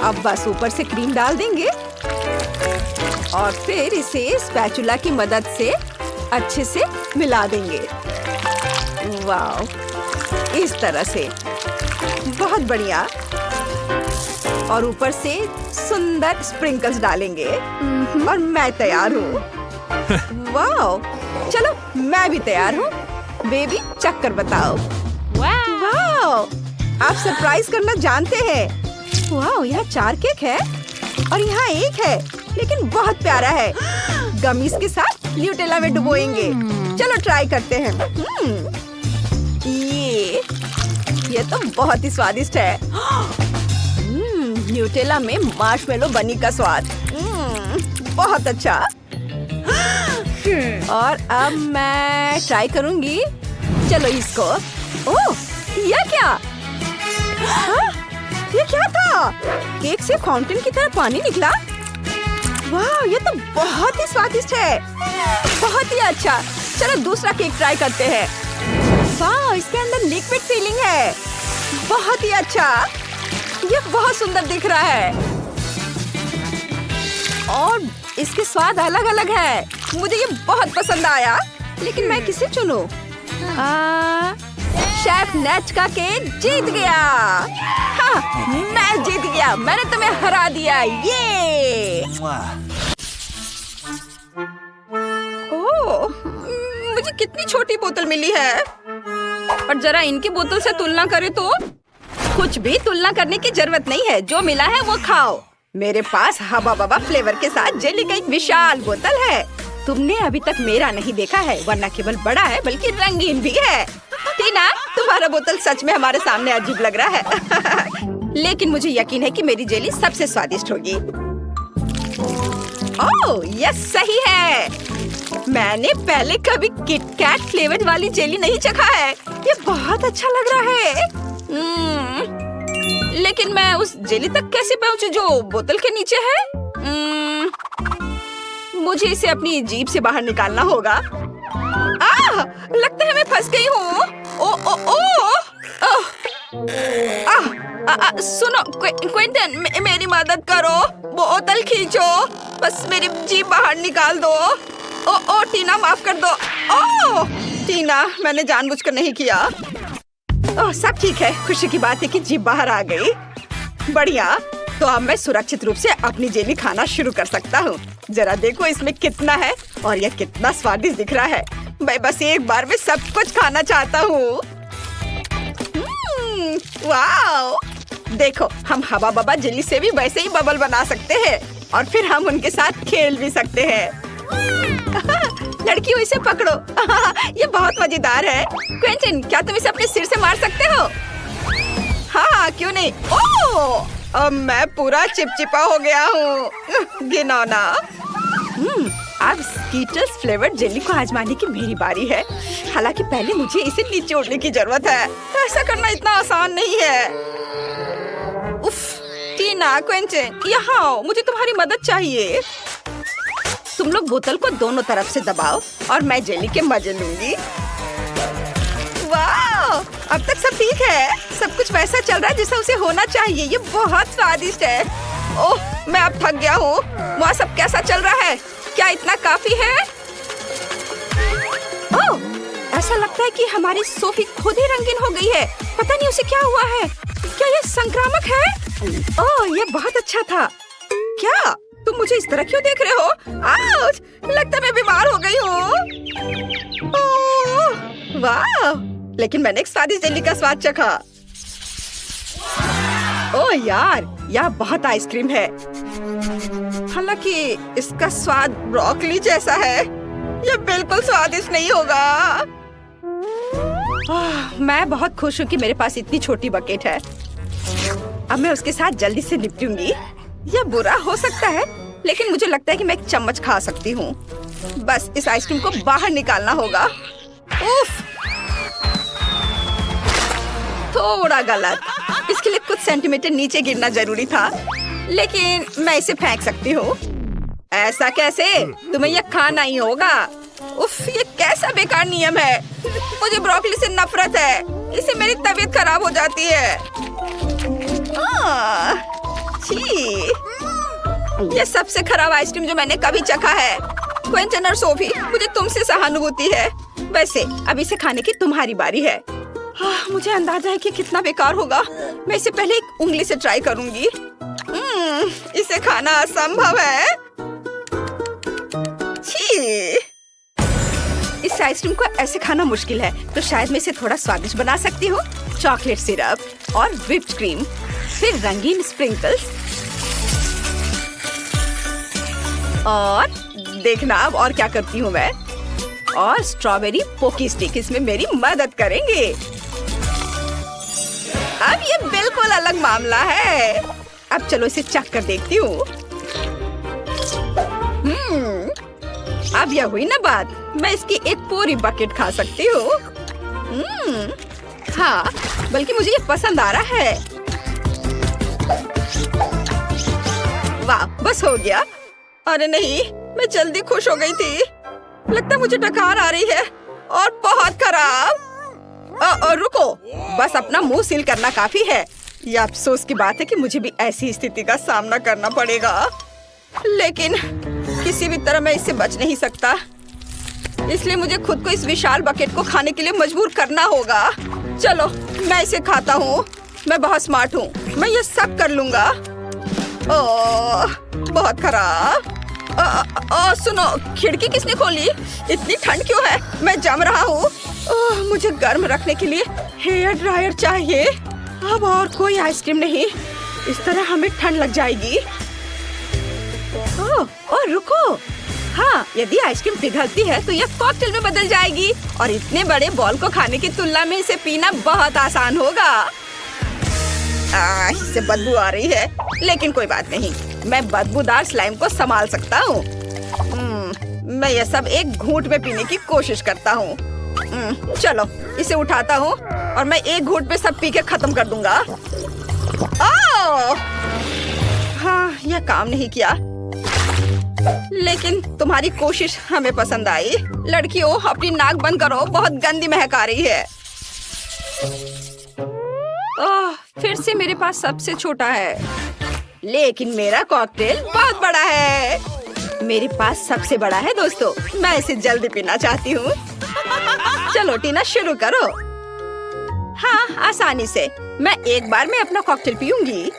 अब बस ऊपर से क्रीम डाल देंगे और फिर इसे स्पैचुला की मदद से अच्छे से मिला देंगे। वाह! इस तरह से बहुत बढ़िया। और ऊपर से सुंदर स्प्रिंकल्स डालेंगे और मैं तैयार हूँ। वाह! चलो मैं भी तैयार हूँ। बेबी चक्कर बताओ। वाह! आप सरप्राइज करना जानते हैं। वाह! यहाँ 4 केक है और यहाँ एक है, लेकिन बहुत प्यारा है। गमीज के साथ न्यूटेला में डुबोएंगे। चलो ट्राई करते हैं। ये तो बहुत ही स्वादिष्ट है। न्यूटेला में मार्शमेलो बनी का स्वाद। बहुत अच्छा। और अब मैं ट्राई करूंगी। चलो इसको। ओह, ये क्या? हाँ? ये क्या था? केक से फाउंटेन की तरह पानी निकला। वाह, ये तो बहुत ही स्वादिष्ट है। बहुत ही अच्छा। चलो दूसरा केक ट्राई करते हैं। वाह, इसके अंदर लिक्विड फीलिंग है। बहुत ही अच्छा। ये बहुत सुंदर दिख रहा है और इसके स्वाद अलग अलग है। मुझे ये बहुत पसंद आया, लेकिन मैं किसे चुनूं? शेफ नेच का केक जीत गया। हाँ, मैं जीत गया। मैंने तुम्हें हरा दिया। ये ओह, मुझे कितनी छोटी बोतल मिली है। और जरा इनकी बोतल से तुलना करें तो कुछ भी तुलना करने की जरूरत नहीं है। जो मिला है वो खाओ। मेरे पास हबा बबा फ्लेवर के साथ जेली का एक विशाल बोतल है। तुमने अभी तक मेरा नहीं देखा है, वरना केवल बड़ा है बल्कि रंगीन भी है। टीना, तुम्हारा बोतल सच में हमारे सामने अजीब लग रहा है। लेकिन मुझे यकीन है कि मेरी जेली सबसे स्वादिष्ट होगी। ओह, यह सही है। मैंने पहले कभी किटकैट फ्लेवर वाली जेली नहीं चखा है। ये बहुत अच्छा लग रहा है। लेकिन मैं उस जेली तक कैसे पहुंचूं जो बोतल के नीचे है? मुझे इसे अपनी जीभ से बाहर निकालना होगा। लगता है मैं फंस गई हूँ। सुनो क्विंटन, मेरी मदद करो। बोतल खींचो, बस मेरी जीभ बाहर निकाल दो। ओ टीना, माफ कर दो। टीना, मैंने जानबूझकर नहीं किया। सब ठीक है। खुशी की बात है कि जीभ बाहर आ गई। बढ़िया। तो अब मैं सुरक्षित रूप से अपनी जेली खाना शुरू कर सकता हूँ। जरा देखो इसमें कितना है और यह कितना स्वादिष्ट दिख रहा है। मैं बस एक बार में सब कुछ खाना चाहता हूँ। वाह! देखो, हम हबा बबा जेली से भी वैसे ही बबल बना सकते हैं और फिर हम उनके साथ खेल भी सकते हैं। लड़कियों, इसे पकड़ो। ये बहुत मजेदार है। क्विंटन, क्या तुम इसे अपने सिर से मार सकते हो? हाँ, क्यों नहीं। ओह, अब मैं पूरा चिपचिपा हो गया हूँ। घिनौना। अब स्कीटर्स फ्लेवर्ड जेली को आजमाने की मेरी बारी है। हालांकि पहले मुझे इसे निचोड़ने की जरूरत है। ऐसा करना इतना आसान नहीं है। उफ, टीना, क्विंटन, यहाँ आओ, मुझे तुम्हारी मदद चाहिए। तुम लोग बोतल को दोनों तरफ से दबाओ और मैं जेली के मजे लूंगी। वाह! अब तक सब ठीक है। सब कुछ वैसा चल रहा है जैसा उसे होना चाहिए। ये बहुत स्वादिष्ट है। ओह, मैं अब थक गया हूँ। वहाँ सब कैसा चल रहा है? क्या इतना काफी है? ओह, ऐसा लगता है कि हमारी सोफी खुद ही रंगीन हो गई है। पता नहीं उसे क्या हुआ है। क्या ये संक्रामक है? ओह, ये बहुत अच्छा था। क्या तुम मुझे इस तरह क्यों देख रहे हो? आउच! लगता है मैं बीमार हो गई हूँ। वाह! लेकिन मैंने एक स्वादिष्ट जेली का स्वाद चखा। ओह यार, यहाँ बहुत आइसक्रीम है। हालांकि इसका स्वाद ब्रोकली जैसा है, ये बिल्कुल स्वादिष्ट नहीं होगा। मैं बहुत खुश हूँ कि मेरे पास इतनी छोटी बकेट है। अब मैं उसके साथ जल्दी से निपटूंगी। यह बुरा हो सकता है, लेकिन मुझे लगता है कि मैं एक चम्मच खा सकती हूँ। बस इस आइसक्रीम को बाहर निकालना होगा। उफ, थोड़ा गलत। इसके लिए कुछ सेंटीमीटर नीचे गिरना जरूरी था, लेकिन मैं इसे फेंक सकती हूँ। ऐसा कैसे? तुम्हें यह खाना ही होगा। उफ, ये कैसा बेकार नियम है। मुझे ब्रोकली से नफरत है, इससे मेरी तबीयत खराब हो जाती है। छी, ये सबसे खराब आइसक्रीम जो मैंने कभी चखा है। क्विंटन और सोफी, मुझे तुमसे सहानुभूति है। वैसे अब इसे खाने की तुम्हारी बारी है। मुझे अंदाजा है कि कितना बेकार होगा। मैं इसे पहले एक उंगली से ट्राई करूंगी। इसे खाना असंभव है। छी, इस आइसक्रीम को ऐसे खाना मुश्किल है, तो शायद मैं इसे थोड़ा स्वादिष्ट बना सकती हूँ। चॉकलेट सिरप और व्हिप्ड क्रीम, फिर रंगीन स्प्रिंकल्स, और देखना अब और क्या करती हूँ मैं। और स्ट्रॉबेरी पोकी स्टिक इसमें मेरी मदद करेंगे। अब ये बिल्कुल अलग मामला है। अब चलो इसे चख कर देखती हूँ। अब यह हुई ना बात। मैं इसकी एक पूरी बकेट खा सकती हूँ। हाँ, बल्कि मुझे ये पसंद आ रहा है। वाह, बस हो गया। अरे नहीं, मैं जल्दी खुश हो गई थी। लगता है मुझे डकार आ रही है, और बहुत खराब। रुको, बस अपना मुंह सील करना काफी है। यह अफसोस की बात है कि मुझे भी ऐसी स्थिति का सामना करना पड़ेगा, लेकिन किसी भी तरह मैं इससे बच नहीं सकता। इसलिए मुझे खुद को इस विशाल बकेट को खाने के लिए मजबूर करना होगा। चलो, मैं इसे खाता हूँ। मैं बहुत स्मार्ट हूँ, मैं ये सब कर लूंगा। ओह, बहुत खराब। सुनो, खिड़की किसने खोली? इतनी ठंड क्यों है? मैं जम रहा हूँ। मुझे गर्म रखने के लिए हेयर ड्रायर चाहिए। अब और कोई आइसक्रीम नहीं, इस तरह हमें ठंड लग जाएगी। और रुको, हाँ, यदि आइसक्रीम पिघलती है तो यह कॉकटेल में बदल जाएगी, और इतने बड़े बॉल को खाने की तुलना में इसे पीना बहुत आसान होगा। इससे बदबू आ रही है, लेकिन कोई बात नहीं, मैं बदबूदार स्लाइम को संभाल सकता हूँ। मैं यह सब एक घूंट में पीने की कोशिश करता हूँ। चलो, इसे उठाता हूँ और मैं एक घूंट में सब पी के खत्म कर दूंगा। हाँ, यह काम नहीं किया, लेकिन तुम्हारी कोशिश हमें पसंद आई। लड़कियों, अपनी नाक बंद करो, बहुत गंदी महक आ रही है। फिर से मेरे पास सबसे छोटा है, लेकिन मेरा कॉकटेल बहुत बड़ा है। मेरे पास सबसे बड़ा है दोस्तों, मैं इसे जल्दी पीना चाहती हूँ। चलो टीना, शुरू करो। हाँ, आसानी से। मैं एक बार में अपना कॉकटेल पीऊंगी।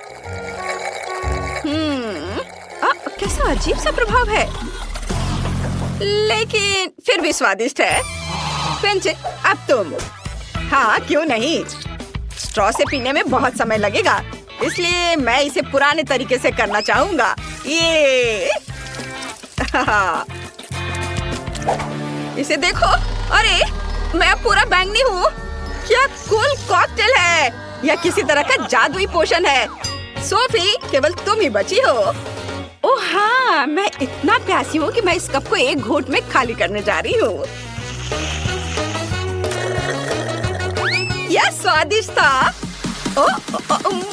कैसा अजीब सा प्रभाव है, लेकिन फिर भी स्वादिष्ट है। क्विंटन, अब तुम। हाँ, क्यों नहीं। स्ट्रॉ से पीने में बहुत समय लगेगा, इसलिए मैं इसे पुराने तरीके से करना चाहूंगा। ये इसे देखो। अरे, मैं अब पूरा बैंगनी हूँ। क्या कूल कॉकटेल है। यह किसी तरह का जादुई पोषण है। सोफी, केवल तुम ही बची हो। ओह हाँ, मैं इतना प्यासी हूँ कि मैं इस कप को एक घूंट में खाली करने जा रही हूँ। यह स्वादिष्ट था।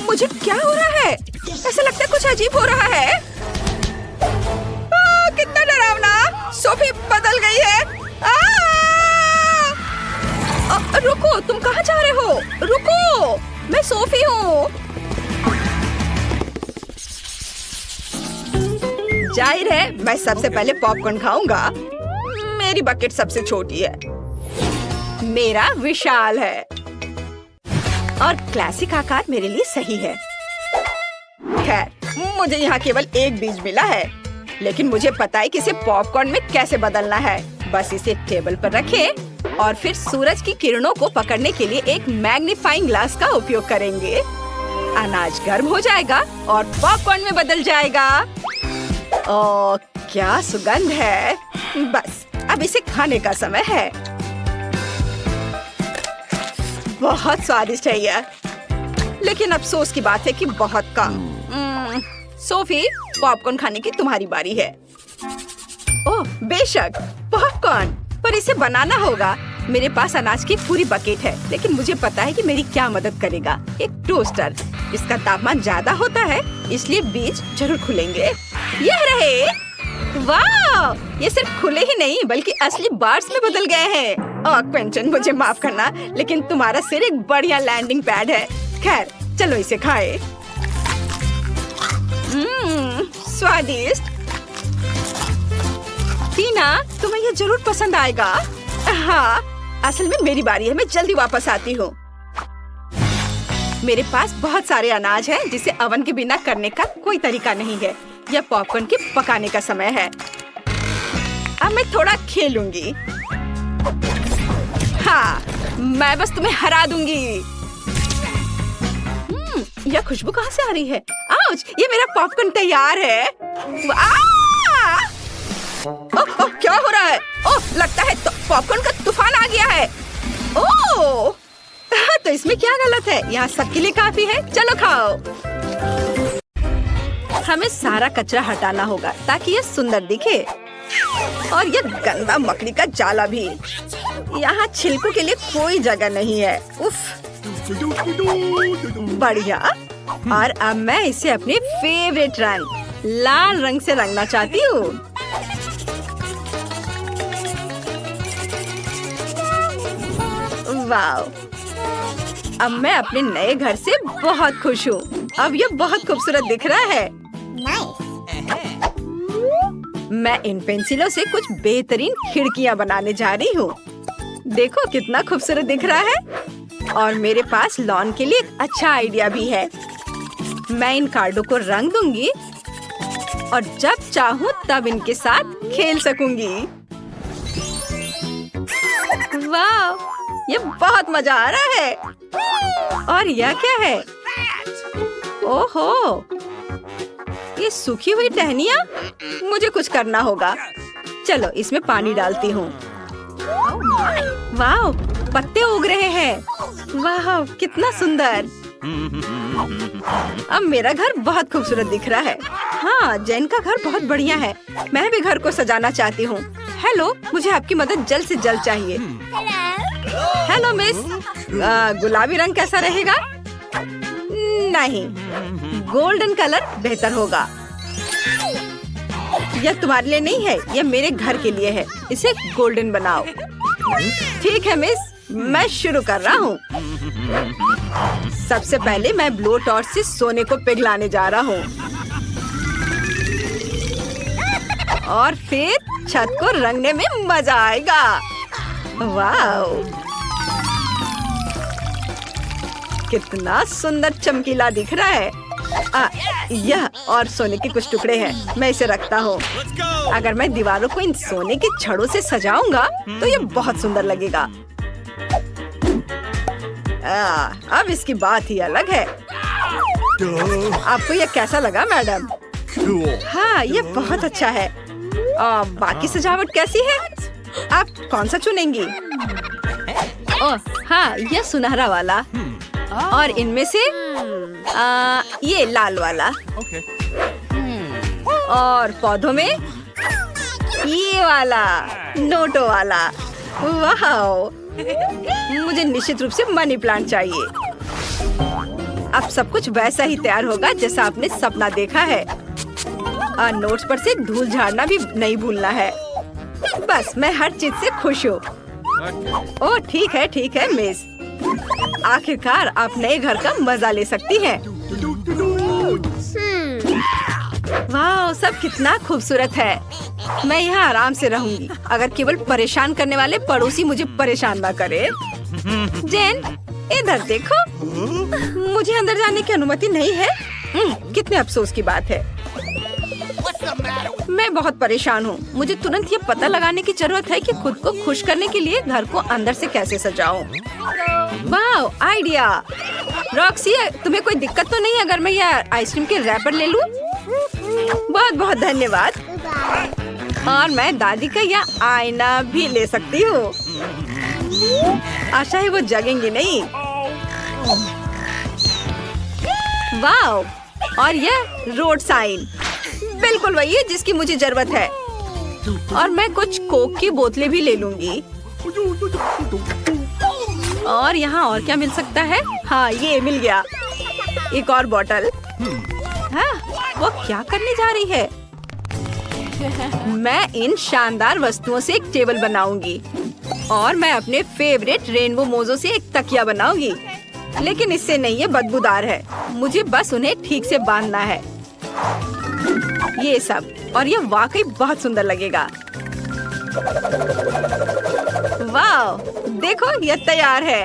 मुझे क्या हो रहा है? ऐसा लगता है कुछ अजीब हो रहा है। कितना डरावना। सोफी बदल गई है। रुको, तुम कहाँ जा रहे हो? रुको, मैं सोफी हूँ। जाहिर है, मैं सबसे पहले पॉपकॉर्न खाऊंगा। मेरी बकेट सबसे छोटी है, मेरा विशाल है, और क्लासिक आकार मेरे लिए सही है। खैर, मुझे यहाँ केवल एक बीज मिला है, लेकिन मुझे पता है कि इसे पॉपकॉर्न में कैसे बदलना है। बस इसे टेबल पर रखें और फिर सूरज की किरणों को पकड़ने के लिए एक मैग्नीफाइंग ग्लास का उपयोग करेंगे। अनाज गर्म हो जाएगा और पॉपकॉर्न में बदल जाएगा। ओ, क्या सुगंध है। बस अब इसे खाने का समय है। बहुत स्वादिष्ट है यह, लेकिन अफसोस की बात है कि बहुत कम। सोफी, पॉपकॉर्न खाने की तुम्हारी बारी है। ओह बेशक, पॉपकॉर्न, पर इसे बनाना होगा। मेरे पास अनाज की पूरी बकेट है, लेकिन मुझे पता है कि मेरी क्या मदद करेगा। एक टोस्टर। इसका तापमान ज्यादा होता है, इसलिए बीज जरूर खुलेंगे। यह रहे। वाह, ये सिर्फ खुले ही नहीं बल्कि असली बार्स में बदल गए हैं। ओह क्विंटन, मुझे माफ करना, लेकिन तुम्हारा सिर एक बढ़िया लैंडिंग पैड है। खैर, चलो इसे खाएं। स्वादिष्ट। टीना, तुम्हें ये जरूर पसंद आएगा। हाँ, असल में मेरी बारी है, मैं जल्दी वापस आती हूँ। मेरे पास बहुत सारे अनाज हैं जिसे ओवन के बिना करने का कोई तरीका नहीं है। यह पॉपकॉर्न के पकाने का समय है। अब मैं थोड़ा खेलूंगी। हाँ, मैं बस तुम्हें हरा दूंगी। यह खुशबू कहाँ से आ रही है? आउच, ये मेरा पॉपकॉर्न तैयार है। ओह, क्या हो रहा है? ओह, लगता है तो पॉपकॉर्न का तूफान आ गया है। ओह, तो इसमें क्या गलत है? यहाँ सबके लिए काफी है। चलो खाओ। हमें सारा कचरा हटाना होगा ताकि ये सुंदर दिखे। और ये गंदा मकड़ी का जाला भी। यहाँ छिलकों के लिए कोई जगह नहीं है। उफ, बढ़िया। और अब मैं इसे अपने फेवरेट रंग लाल रंग से रंगना चाहती हूँ। वाव, अब मैं अपने नए घर से बहुत खुश हूँ। अब ये बहुत खूबसूरत दिख रहा है। मैं इन पेंसिलों से कुछ बेहतरीन खिड़कियाँ बनाने जा रही हूँ। देखो कितना खूबसूरत दिख रहा है। और मेरे पास लॉन के लिए एक अच्छा आइडिया भी है। मैं इन कार्डों को रंग दूंगी और जब चाहूँ तब इनके साथ खेल सकूंगी। वाह, ये बहुत मजा आ रहा है। और यह क्या है? ओहो, ये सूखी हुई टहनियाँ। मुझे कुछ करना होगा। चलो इसमें पानी डालती हूँ। वाह, पत्ते उग रहे हैं। वाह, कितना सुंदर। अब मेरा घर बहुत खूबसूरत दिख रहा है। हाँ, जैन का घर बहुत बढ़िया है। मैं भी घर को सजाना चाहती हूँ। हेलो, मुझे आपकी मदद जल्द से जल्द चाहिए। हेलो मिस, गुलाबी रंग कैसा रहेगा? नहीं, गोल्डन कलर बेहतर होगा। यह तुम्हारे लिए नहीं है, यह मेरे घर के लिए है। इसे गोल्डन बनाओ। ठीक है मिस, मैं शुरू कर रहा हूँ। सबसे पहले मैं ब्लो टॉर्च से सोने को पिघलाने जा रहा हूँ और फिर छत को रंगने में मजा आएगा। वाह, कितना सुंदर चमकीला दिख रहा है। यह और सोने के कुछ टुकड़े हैं। मैं इसे रखता हूँ। अगर मैं दीवारों को इन सोने के छड़ों से सजाऊंगा तो ये बहुत सुंदर लगेगा। अब इसकी बात ही अलग है। आपको यह कैसा लगा मैडम? हाँ, ये बहुत अच्छा है। बाकी सजावट कैसी है? आप कौन सा चुनेंगी? ओह हाँ, यह सुनहरा वाला। और इनमें से ये लाल वाला। और पौधों में ये वाला नोटो वाला। वाह, मुझे निश्चित रूप से मनी प्लांट चाहिए। अब सब कुछ वैसा ही तैयार होगा जैसा आपने सपना देखा है। नोट्स पर से धूल झाड़ना भी नहीं भूलना है। बस मैं हर चीज से खुश हूँ। ओह ठीक है मिस, आखिरकार आप नए घर का मजा ले सकती हैं। वाह, सब कितना खूबसूरत है। मैं यहाँ आराम से रहूंगी, अगर केवल परेशान करने वाले पड़ोसी मुझे परेशान ना करे। जेन, इधर देखो, मुझे अंदर जाने की अनुमति नहीं है। कितने अफसोस की बात है। मैं बहुत परेशान हूँ। मुझे तुरंत ये पता लगाने की जरूरत है कि खुद को खुश करने के लिए घर को अंदर से कैसे सजाऊं। वाह, आइडिया। रॉक्सी, तुम्हें कोई दिक्कत तो नहीं अगर मैं यह आइसक्रीम के रैपर ले लूं? बहुत बहुत धन्यवाद। और मैं दादी का यह आईना भी ले सकती हूँ। आशा है वो जगेंगी नहीं। वाह, और यह रोड साइन बिल्कुल वही है जिसकी मुझे जरूरत है। और मैं कुछ कोक की बोतलें भी ले लूंगी। और यहाँ और क्या मिल सकता है? हाँ, ये मिल गया, एक और बोतल। हाँ, वो क्या करने जा रही है? मैं इन शानदार वस्तुओं से एक टेबल बनाऊंगी और मैं अपने फेवरेट रेनबो मोजो से एक तकिया बनाऊंगी। लेकिन इससे नहीं, ये बदबूदार है। मुझे बस उन्हें ठीक से बांधना है। ये सब, और ये वाकई बहुत सुंदर लगेगा। वाह, देखो ये तैयार है।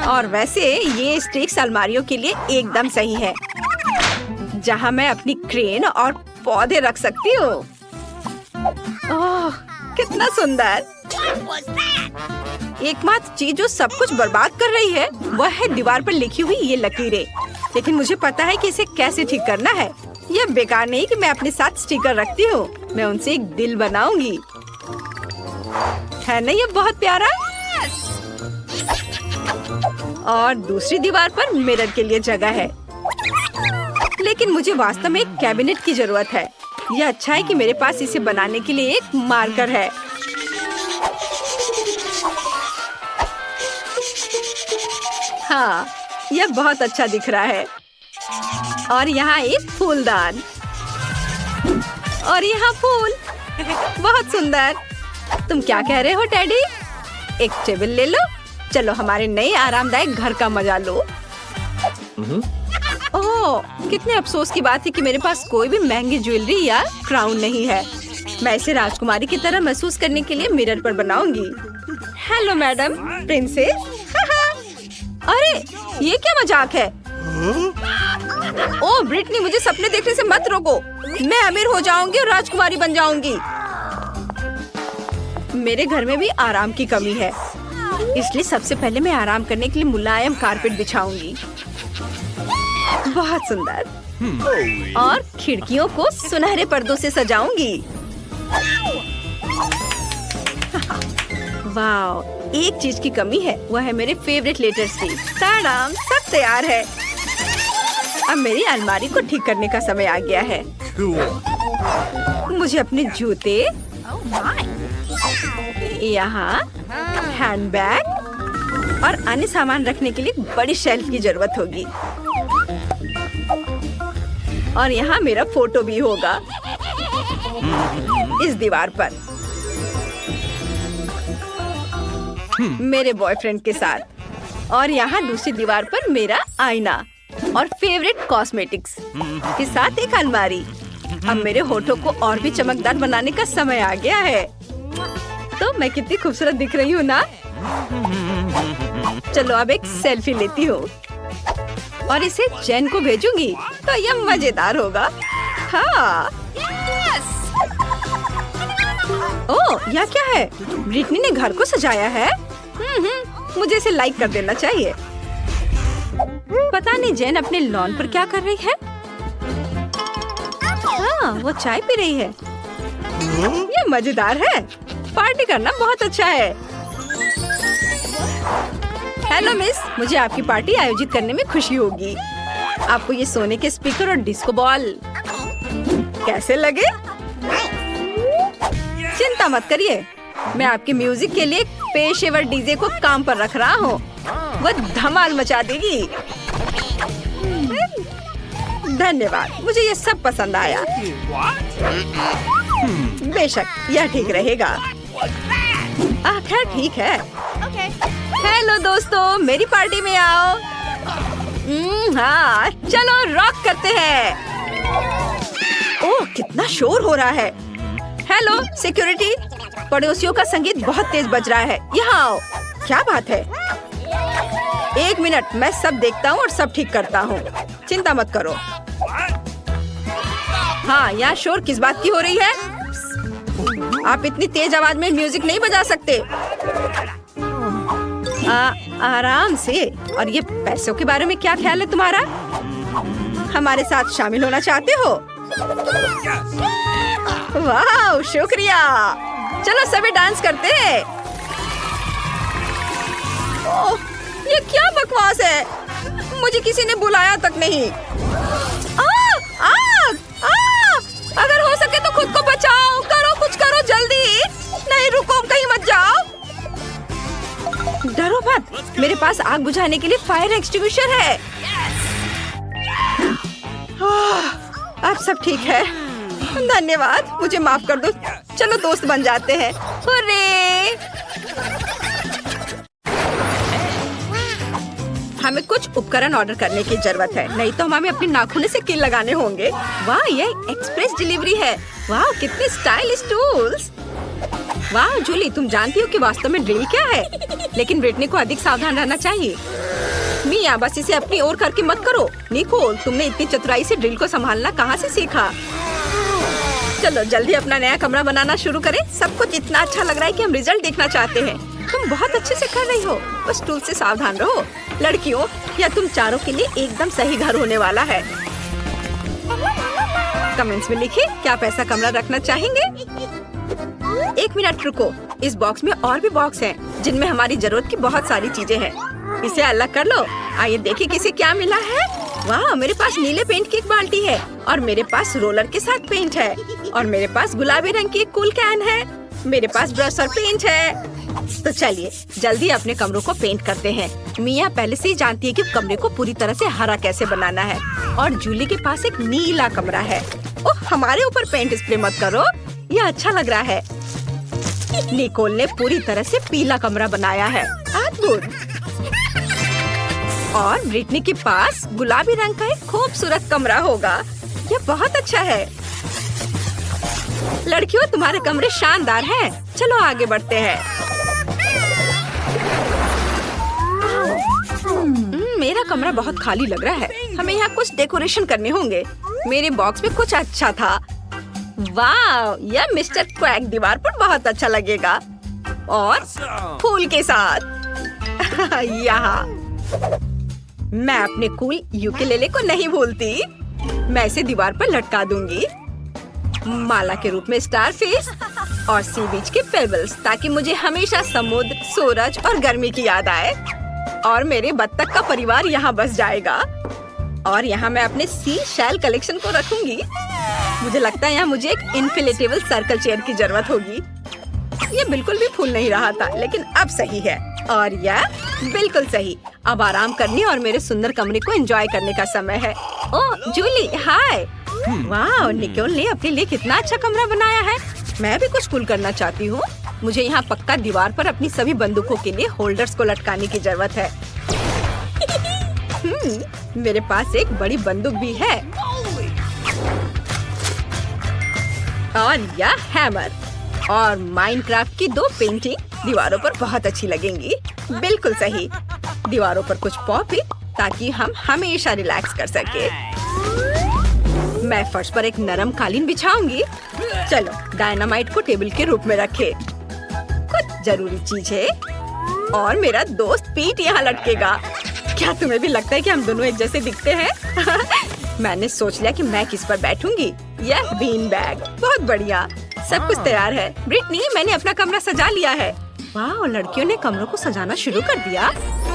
और वैसे ये स्टिक्स अलमारियों के लिए एकदम सही है, जहाँ मैं अपनी क्रेन और पौधे रख सकती हूँ। ओह, कितना सुंदर। एकमात्र चीज जो सब कुछ बर्बाद कर रही है वह है दीवार पर लिखी हुई ये लकीरें। लेकिन मुझे पता है कि इसे कैसे ठीक करना है। यह बेकार नहीं कि मैं अपने साथ स्टिकर रखती हूँ। मैं उनसे एक दिल बनाऊंगी। है ना ये बहुत प्यारा? और दूसरी दीवार पर मिरर के लिए जगह है। लेकिन मुझे वास्तव में एक कैबिनेट की जरूरत है। यह अच्छा है कि मेरे पास इसे बनाने के लिए एक मार्कर है। हाँ, यह बहुत अच्छा दिख रहा है। और यहाँ एक फूलदान और यहाँ फूल। बहुत सुंदर। तुम क्या कह रहे हो डैडी? एक टेबल ले लो। चलो हमारे नए आरामदायक घर का मजा लो। ओह, कितने अफसोस की बात है कि मेरे पास कोई भी महंगी ज्वेलरी या क्राउन नहीं है। मैं इसे राजकुमारी की तरह महसूस करने के लिए मिरर पर बनाऊंगी। Hello madam princess. अरे, ये क्या मजाक है? ओह ब्रिटनी, मुझे सपने देखने से मत रोको। मैं अमीर हो जाऊंगी और राजकुमारी बन जाऊंगी। मेरे घर में भी आराम की कमी है, इसलिए सबसे पहले मैं आराम करने के लिए मुलायम कारपेट बिछाऊंगी। बहुत सुंदर। और खिड़कियों को सुनहरे पर्दों से सजाऊंगी। वाह, एक चीज की कमी है, वह है मेरे फेवरेट लेटर्स की। ताड़ाम, सब तैयार है। अब मेरी अलमारी को ठीक करने का समय आ गया है। मुझे अपने जूते, यहाँ हैंडबैग और अन्य सामान रखने के लिए बड़ी शेल्फ की जरूरत होगी। और यहाँ मेरा फोटो भी होगा इस दीवार पर, मेरे बॉयफ्रेंड के साथ। और यहाँ दूसरी दीवार पर मेरा आईना और फेवरेट कॉस्मेटिक्स के साथ एक अलमारी। अब मेरे होठों को और भी चमकदार बनाने का समय आ गया है। तो मैं कितनी खूबसूरत दिख रही हूँ ना? चलो अब एक सेल्फी लेती हूँ और इसे जेन को भेजूंगी तो यह मजेदार होगा। हाँ। ओह, यह क्या है? ब्रिटनी ने घर को सजाया है। मुझे इसे लाइक कर देना चाहिए। पता नहीं जेन अपने लॉन पर क्या कर रही है। हाँ, वो चाय पी रही है। ये मजेदार है। पार्टी करना बहुत अच्छा है। हेलो मिस, मुझे आपकी पार्टी आयोजित करने में खुशी होगी। आपको ये सोने के स्पीकर और डिस्को बॉल कैसे लगे? चिंता मत करिए, मैं आपके म्यूजिक के लिए पेशेवर डीजे को काम पर रख रहा हूँ। वो धमाल मचा देगी। धन्यवाद, मुझे ये सब पसंद आया। बेशक यह ठीक रहेगा। खैर ठीक है। हेलो दोस्तों, मेरी पार्टी में आओ। हाँ, चलो रॉक करते हैं। ओह, कितना शोर हो रहा है। हेलो सिक्योरिटी, पड़ोसियों का संगीत बहुत तेज बज रहा है। यहाँ आओ। क्या बात है? 1 मिनट, मैं सब देखता हूँ और सब ठीक करता हूँ, चिंता मत करो। हाँ, यहाँ शोर किस बात की हो रही है? आप इतनी तेज आवाज में म्यूजिक नहीं बजा सकते। आराम से। और ये पैसों के बारे में क्या ख्याल है तुम्हारा? हमारे साथ शामिल होना चाहते हो? वाह, शुक्रिया। चलो सभी डांस करते हैं। ओह, ये क्या बकवास है? मुझे किसी ने बुलाया तक नहीं। अगर हो सके तो खुद को बचाओ। करो, कुछ करो जल्दी। नहीं रुको, कहीं मत जाओ। डरो मत, मेरे पास आग बुझाने के लिए फायर एक्सटिंग्विशर है। अब सब ठीक है। धन्यवाद, मुझे माफ कर दो। चलो दोस्त बन जाते हैं। हुर्रे! हमें कुछ उपकरण ऑर्डर करने की जरूरत है, नहीं तो हमें अपने नाखूनों से कील लगाने होंगे। वाह, ये एक्सप्रेस डिलीवरी है। वाह, कितने स्टाइलिश टूल्स। वाह जूली, तुम जानती हो कि वास्तव में ड्रिल क्या है? लेकिन ब्रिटनी को अधिक सावधान रहना चाहिए। मिया, बस इसे अपनी ओर करके मत करो। निकोल, तुमने इतनी चतुराई से ड्रिल को संभालना कहाँ से सीखा? चलो जल्दी अपना नया कमरा बनाना शुरू करें। सब कुछ इतना अच्छा लग रहा है कि हम रिजल्ट देखना चाहते हैं। तुम बहुत अच्छे से कर रही हो, बस टूल से सावधान रहो। लड़कियों, या तुम चारों के लिए एकदम सही घर होने वाला है। कमेंट्स में लिखिए क्या आप ऐसा कमरा रखना चाहेंगे। 1 मिनट रुको, इस बॉक्स में और भी बॉक्स हैं, जिनमें हमारी जरूरत की बहुत सारी चीजें हैं। इसे अलग कर लो। आइए देखिए किसे क्या मिला है। वाह, मेरे पास नीले पेंट की एक बाल्टी है, और मेरे पास रोलर के साथ पेंट है, और मेरे पास गुलाबी रंग की एक कूल कैन है। मेरे पास ब्रश और पेंट है। तो चलिए जल्दी अपने कमरों को पेंट करते हैं। मिया पहले से ही जानती है कि कमरे को पूरी तरह से हरा कैसे बनाना है, और जूली के पास एक नीला कमरा है। ओह, हमारे ऊपर पेंट स्प्रे मत करो, ये अच्छा लग रहा है। निकोल ने पूरी तरह से पीला कमरा बनाया है। अद्भुत। और ब्रिटनी के पास गुलाबी रंग का एक खूबसूरत कमरा होगा। यह बहुत अच्छा है। लड़कियों, तुम्हारे कमरे शानदार हैं। चलो आगे बढ़ते हैं। मेरा कमरा बहुत खाली लग रहा है। हमें यहाँ कुछ डेकोरेशन करने होंगे। मेरे बॉक्स में कुछ अच्छा था। वाह, यह मिस्टर क्वैक दीवार पर बहुत अच्छा लगेगा, और फूल के साथ। यहाँ मैं अपने कूल यूकेलेले को नहीं भूलती। मैं इसे दीवार पर लटका दूंगी, माला के रूप में स्टारफिश और सी बीच के पेबल्स, ताकि मुझे हमेशा समुद्र, सूरज और गर्मी की याद आए। और मेरे बत्तख का परिवार यहाँ बस जाएगा। और यहाँ मैं अपने सी शेल कलेक्शन को रखूंगी। मुझे लगता है यहाँ मुझे एक इन्फ्लेटेबल सर्कल चेयर की जरूरत होगी। ये बिल्कुल भी फूल नहीं रहा था, लेकिन अब सही है। और यह बिल्कुल सही। अब आराम करने और मेरे सुंदर कमरे को एंजॉय करने का समय है। ओह जूली, हाय। वाह, निकोल ने अपने लिए कितना अच्छा कमरा बनाया है। मैं भी कुछ कूल करना चाहती हूँ। मुझे यहाँ पक्का दीवार पर अपनी सभी बंदूकों के लिए होल्डर्स को लटकाने की जरूरत है। मेरे पास एक बड़ी बंदूक भी है, और यह हैमर। और माइनक्राफ्ट की 2 पेंटिंग दीवारों पर बहुत अच्छी लगेंगी। बिल्कुल सही। दीवारों पर कुछ पॉपी, ताकि हम हमेशा रिलैक्स कर सके। मैं फर्श पर एक नरम कालीन बिछाऊंगी। चलो डायनामाइट को टेबल के रूप में रखे। कुछ जरूरी चीज है। और मेरा दोस्त पीट यहाँ लटकेगा। क्या तुम्हें भी लगता है कि हम दोनों एक जैसे दिखते हैं? मैंने सोच लिया कि मैं किस पर बैठूंगी। यह बीन बैग। बहुत बढ़िया, सब कुछ तैयार है। ब्रिटनी, मैंने अपना कमरा सजा लिया है। वाह, लड़कियों ने कमरों को सजाना शुरू कर दिया।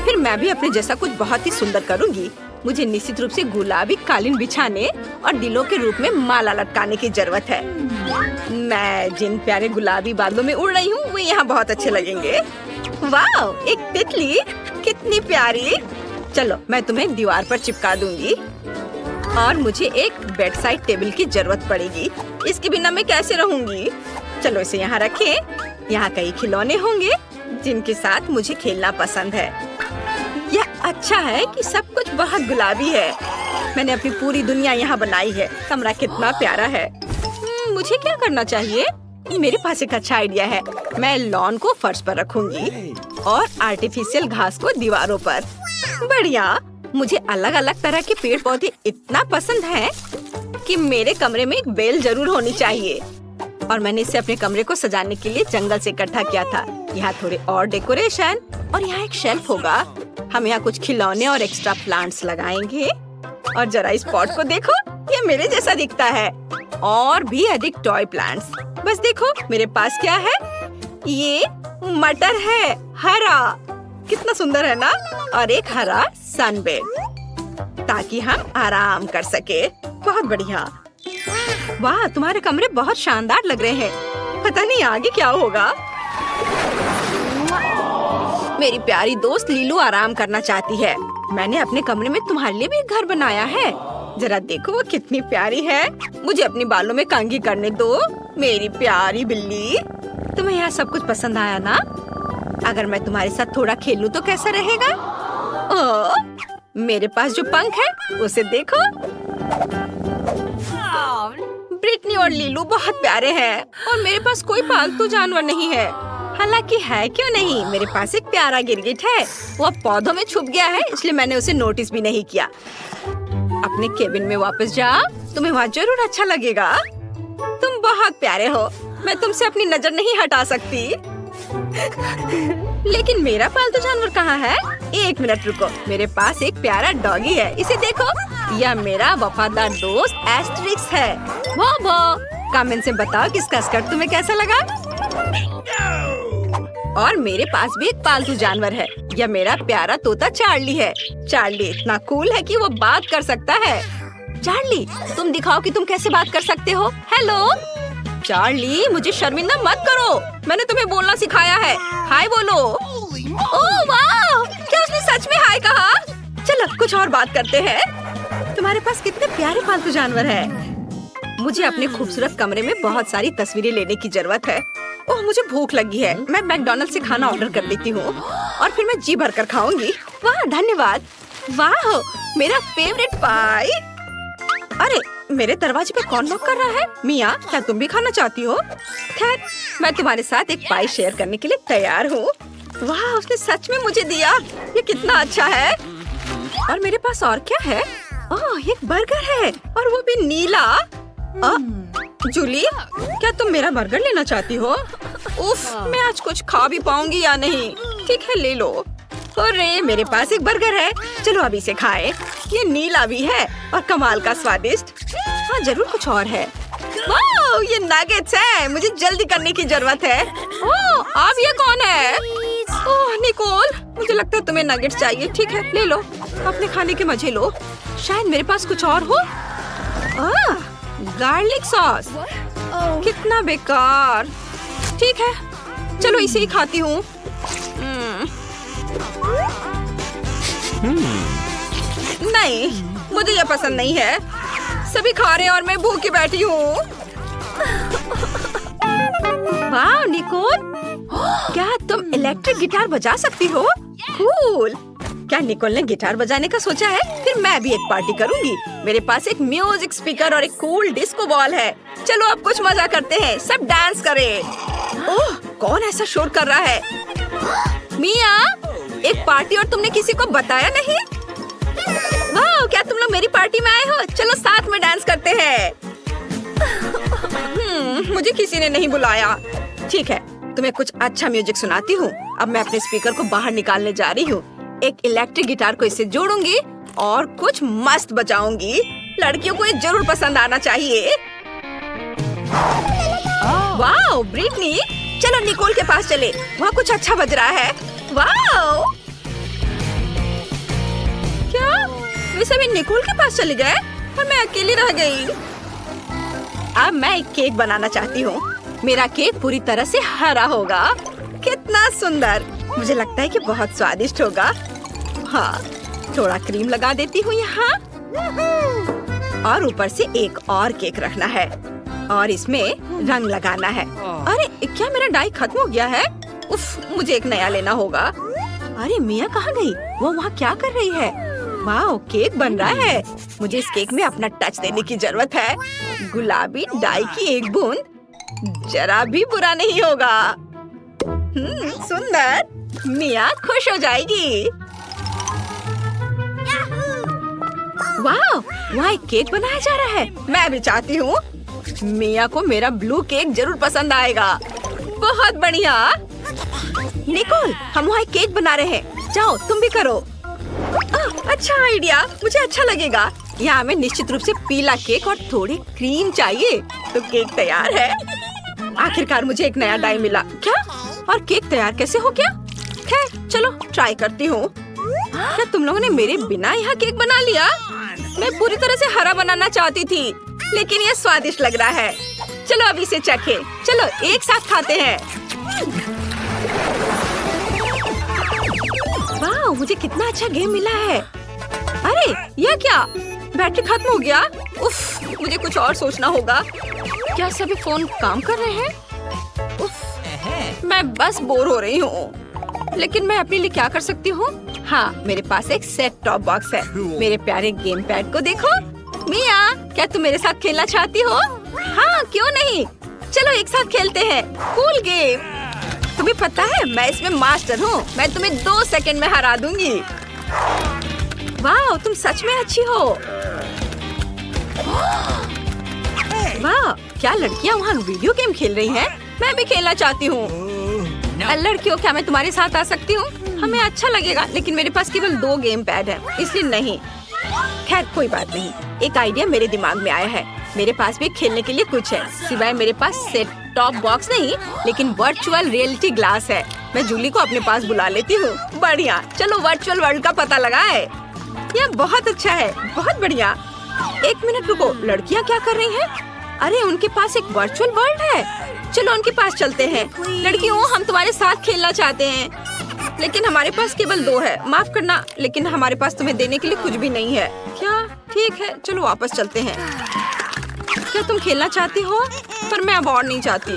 फिर मैं भी अपने जैसा कुछ बहुत ही सुंदर करूंगी। मुझे निश्चित रूप से गुलाबी कालीन बिछाने और दिलों के रूप में माला लटकाने की जरूरत है। मैं जिन प्यारे गुलाबी बादलों में उड़ रही हूँ, वे यहाँ बहुत अच्छे लगेंगे। वाह, एक तितली, कितनी प्यारी। चलो मैं तुम्हें दीवार पर चिपका दूंगी। और मुझे एक बेड साइड टेबल की जरूरत पड़ेगी। इसके बिना मैं कैसे रहूंगी? चलो इसे यहाँ रखें। यहाँ कई खिलौने होंगे जिनके साथ मुझे खेलना पसंद है। यह अच्छा है कि सब कुछ बहुत गुलाबी है। मैंने अपनी पूरी दुनिया यहाँ बनाई है। कमरा कितना प्यारा है। मुझे क्या करना चाहिए? मेरे पास एक अच्छा आइडिया है। मैं लॉन को फर्श पर रखूंगी और आर्टिफिशियल घास को दीवारों पर। बढ़िया। मुझे अलग अलग तरह के पेड़ पौधे इतना पसंद है कि मेरे कमरे में एक बेल जरूर होनी चाहिए। और मैंने इसे अपने कमरे को सजाने के लिए जंगल से इकट्ठा किया था। यहाँ थोड़े और डेकोरेशन और यहाँ एक शेल्फ होगा। हम यहाँ कुछ खिलौने और एक्स्ट्रा प्लांट्स लगाएंगे। और जरा इस पॉट को देखो, ये मेरे जैसा दिखता है। और भी अधिक टॉय प्लांट्स। बस देखो मेरे पास क्या है, ये मटर है, हरा। कितना सुंदर है ना। और एक हरा सनबेड ताकि हम आराम कर सके। बहुत बढ़िया। वाह, तुम्हारे कमरे बहुत शानदार लग रहे हैं। पता नहीं आगे क्या होगा। मेरी प्यारी दोस्त लीलू आराम करना चाहती है। मैंने अपने कमरे में तुम्हारे लिए भी एक घर बनाया है। जरा देखो वो कितनी प्यारी है। मुझे अपने बालों में कंघी करने दो, मेरी प्यारी बिल्ली। तुम्हें यहाँ सब कुछ पसंद आया ना? अगर मैं तुम्हारे साथ थोड़ा खेलूं तो कैसा रहेगा? ओह, मेरे पास जो पंख है उसे देखो। ब्रिटनी और लीलू बहुत प्यारे हैं और मेरे पास कोई पालतू जानवर नहीं है। हालांकि है क्यों नहीं, मेरे पास एक प्यारा गिरगिट है। वो अब पौधों में छुप गया है, इसलिए मैंने उसे नोटिस भी नहीं किया। अपने केबिन में वापस जाओ, तुम्हें वहाँ जरूर अच्छा लगेगा। तुम बहुत प्यारे हो, मैं तुमसे अपनी नजर नहीं हटा सकती। लेकिन मेरा पालतू जानवर कहाँ है? एक मिनट रुको, मेरे पास एक प्यारा डॉगी है, इसे देखो। यह मेरा वफादार दोस्त एस्ट्रिक्स है। वो कमेंट से बताओ कि इसका स्कर्ट तुम्हें कैसा लगा। और मेरे पास भी एक पालतू जानवर है। यह मेरा प्यारा तोता चार्ली है। चार्ली इतना कूल है कि वो बात कर सकता है। चार्ली, तुम दिखाओ कि तुम कैसे बात कर सकते हो। हेलो चार्ली, मुझे शर्मिंदा मत करो, मैंने तुम्हें बोलना सिखाया है। हाय बोलो। ओह वाह, क्या उसने सच में हाय कहा? चलो कुछ और बात करते हैं। तुम्हारे पास कितने प्यारे पालतू जानवर हैं। मुझे अपने खूबसूरत कमरे में बहुत सारी तस्वीरें लेने की जरूरत है। ओह, मुझे भूख लगी है, मैं मैकडॉनल्ड से खाना ऑर्डर कर लेती हूँ और फिर मैं जी भर कर खाऊंगी। वाह धन्यवाद। वाह, मेरा फेवरेट पाई। अरे मेरे दरवाजे पे कौन नॉक कर रहा है? मिया, क्या तुम भी खाना चाहती हो? खैर, मैं तुम्हारे साथ एक पाई शेयर करने के लिए तैयार हूँ। वाह, उसने सच में मुझे दिया, ये कितना अच्छा है। और मेरे पास और क्या है? ओह, एक बर्गर है और वो भी नीला। जूली, क्या तुम मेरा बर्गर लेना चाहती हो? उफ, मैं आज कुछ खा भी पाऊंगी या नहीं? ठीक है, ले लो। अरे मेरे पास एक बर्गर है, चलो अभी इसे खाएं। ये नीला भी है और कमाल का स्वादिष्ट। हाँ, जरूर कुछ और है। वाह, ये नगेट्स है, मुझे जल्दी करने की जरूरत है। ओह, अब ये कौन है? ओह निकोल, मुझे लगता है तुम्हें नगेट्स चाहिए। ठीक है, ले लो, अपने खाने के मजे लो। शायद मेरे पास कुछ और हो। गार्लिक सॉस, कितना बेकार। ठीक है, चलो इसे ही खाती हूँ। नहीं, मुझे यह पसंद नहीं है। सभी खा रहे हैं और मैं भूखी बैठी हूँ। वाह निकोल, क्या तुम इलेक्ट्रिक गिटार बजा सकती हो? कूल। क्या निकोल ने गिटार बजाने का सोचा है? फिर मैं भी एक पार्टी करूंगी। मेरे पास एक म्यूजिक स्पीकर और एक कूल डिस्को बॉल है। चलो अब कुछ मजा करते हैं, सब डांस करें। ओह, कौन ऐसा शोर कर रहा है? मिया, एक पार्टी और तुमने किसी को बताया नहीं? वाह, क्या तुम लोग मेरी पार्टी में आए हो? चलो साथ में डांस करते हैं। मुझे किसी ने नहीं बुलाया। ठीक है, तुम्हें कुछ अच्छा म्यूजिक सुनाती हूँ। अब मैं अपने स्पीकर को बाहर निकालने जा रही हूँ। एक इलेक्ट्रिक गिटार को इससे जोड़ूंगी और कुछ मस्त बजाऊंगी। लड़कियों को ये जरूर पसंद आना चाहिए। वाह ब्रिटनी, चलो निकोल के पास चले, वहाँ कुछ अच्छा बज रहा है। वाह, क्या वे सभी निकोल के पास चले गए और मैं अकेली रह गई? अब मैं एक केक बनाना चाहती हूँ। मेरा केक पूरी तरह से हरा होगा। कितना सुंदर, मुझे लगता है कि बहुत स्वादिष्ट होगा। हाँ, थोड़ा क्रीम लगा देती हूँ यहाँ और ऊपर से एक और केक रखना है और इसमें रंग लगाना है। अरे क्या मेरा डाई खत्म हो गया है? उफ, मुझे एक नया लेना होगा। अरे मिया कहाँ गई? वो वहाँ क्या कर रही है? वाह, केक बन रहा है। मुझे इस केक में अपना टच देने की जरूरत है। गुलाबी डाई की एक बूंद जरा भी बुरा नहीं होगा। सुंदर, मिया खुश हो जाएगी। वाह, वहाँ एक केक बनाया जा रहा है। मैं भी चाहती हूँ। मिया को मेरा ब्लू केक जरूर पसंद आएगा। बहुत बढ़िया। निकोल, हम वहाँ एक केक बना रहे हैं। जाओ, तुम भी करो। अच्छा आइडिया, मुझे अच्छा लगेगा। यहाँ हमें निश्चित रूप से पीला केक और थोड़ी क्रीम चाहिए। तो केक तैयार है। आखिरकार मुझे एक नया डाई मिला। क्या? और केक तैयार कैसे हो गया? खैर, चलो ट्राई करती हूँ। क्या तुम लोगों ने मेरे बिना यहाँ केक बना लिया? मैं पूरी तरह से हरा बनाना चाहती थी, लेकिन ये स्वादिष्ट लग रहा है। चलो अब इसे चखें। चलो एक साथ खाते हैं। वाह, मुझे कितना अच्छा गेम मिला है। अरे यह क्या? बैटरी खत्म हो गया। उफ, मुझे कुछ और सोचना होगा। क्या सभी फोन काम कर रहे हैं? उफ, मैं बस बोर हो रही हूँ। लेकिन मैं अपने लिए क्या कर सकती हूँ? हाँ, मेरे पास एक सेट टॉप बॉक्स है। मेरे प्यारे गेम पैड को देखो। मिया, क्या तुम मेरे साथ खेलना चाहती हो? हाँ, क्यों नहीं। चलो एक साथ खेलते हैं। Cool game. तुम्हें पता है मैं इसमें मास्टर हूँ। मैं तुम्हें 2 सेकंड में हरा दूंगी। वाह, तुम सच में अच्छी हो। वाह, क्या लड़कियाँ वहाँ वीडियो गेम खेल रही हैं? मैं भी खेलना चाहती हूँ। लड़कियों, क्या मैं तुम्हारे साथ आ सकती हूँ? हमें अच्छा लगेगा, लेकिन मेरे पास केवल 2 गेम पैड है, इसलिए नहीं। खैर कोई बात नहीं। एक आइडिया मेरे दिमाग में आया है। मेरे पास भी खेलने के लिए कुछ है। सिवाय मेरे पास सेट टॉप बॉक्स नहीं, लेकिन वर्चुअल रियलिटी ग्लास है। मैं जूली को अपने पास बुला लेती हूँ। बढ़िया, चलो वर्चुअल वर्ल्ड का पता लगाए। यह बहुत अच्छा है। बहुत बढ़िया। 1 मिनट रुको, लड़कियाँ क्या कर रही हैं? अरे उनके पास एक वर्चुअल वर्ल्ड है। चलो उनके पास चलते हैं। लड़कियों, हम तुम्हारे साथ खेलना चाहते हैं, लेकिन हमारे पास केवल 2 है। माफ करना, लेकिन हमारे पास तुम्हें देने के लिए कुछ भी नहीं है। क्या? ठीक है, चलो वापस चलते हैं। क्या तुम खेलना चाहती हो? पर मैं अब और नहीं चाहती।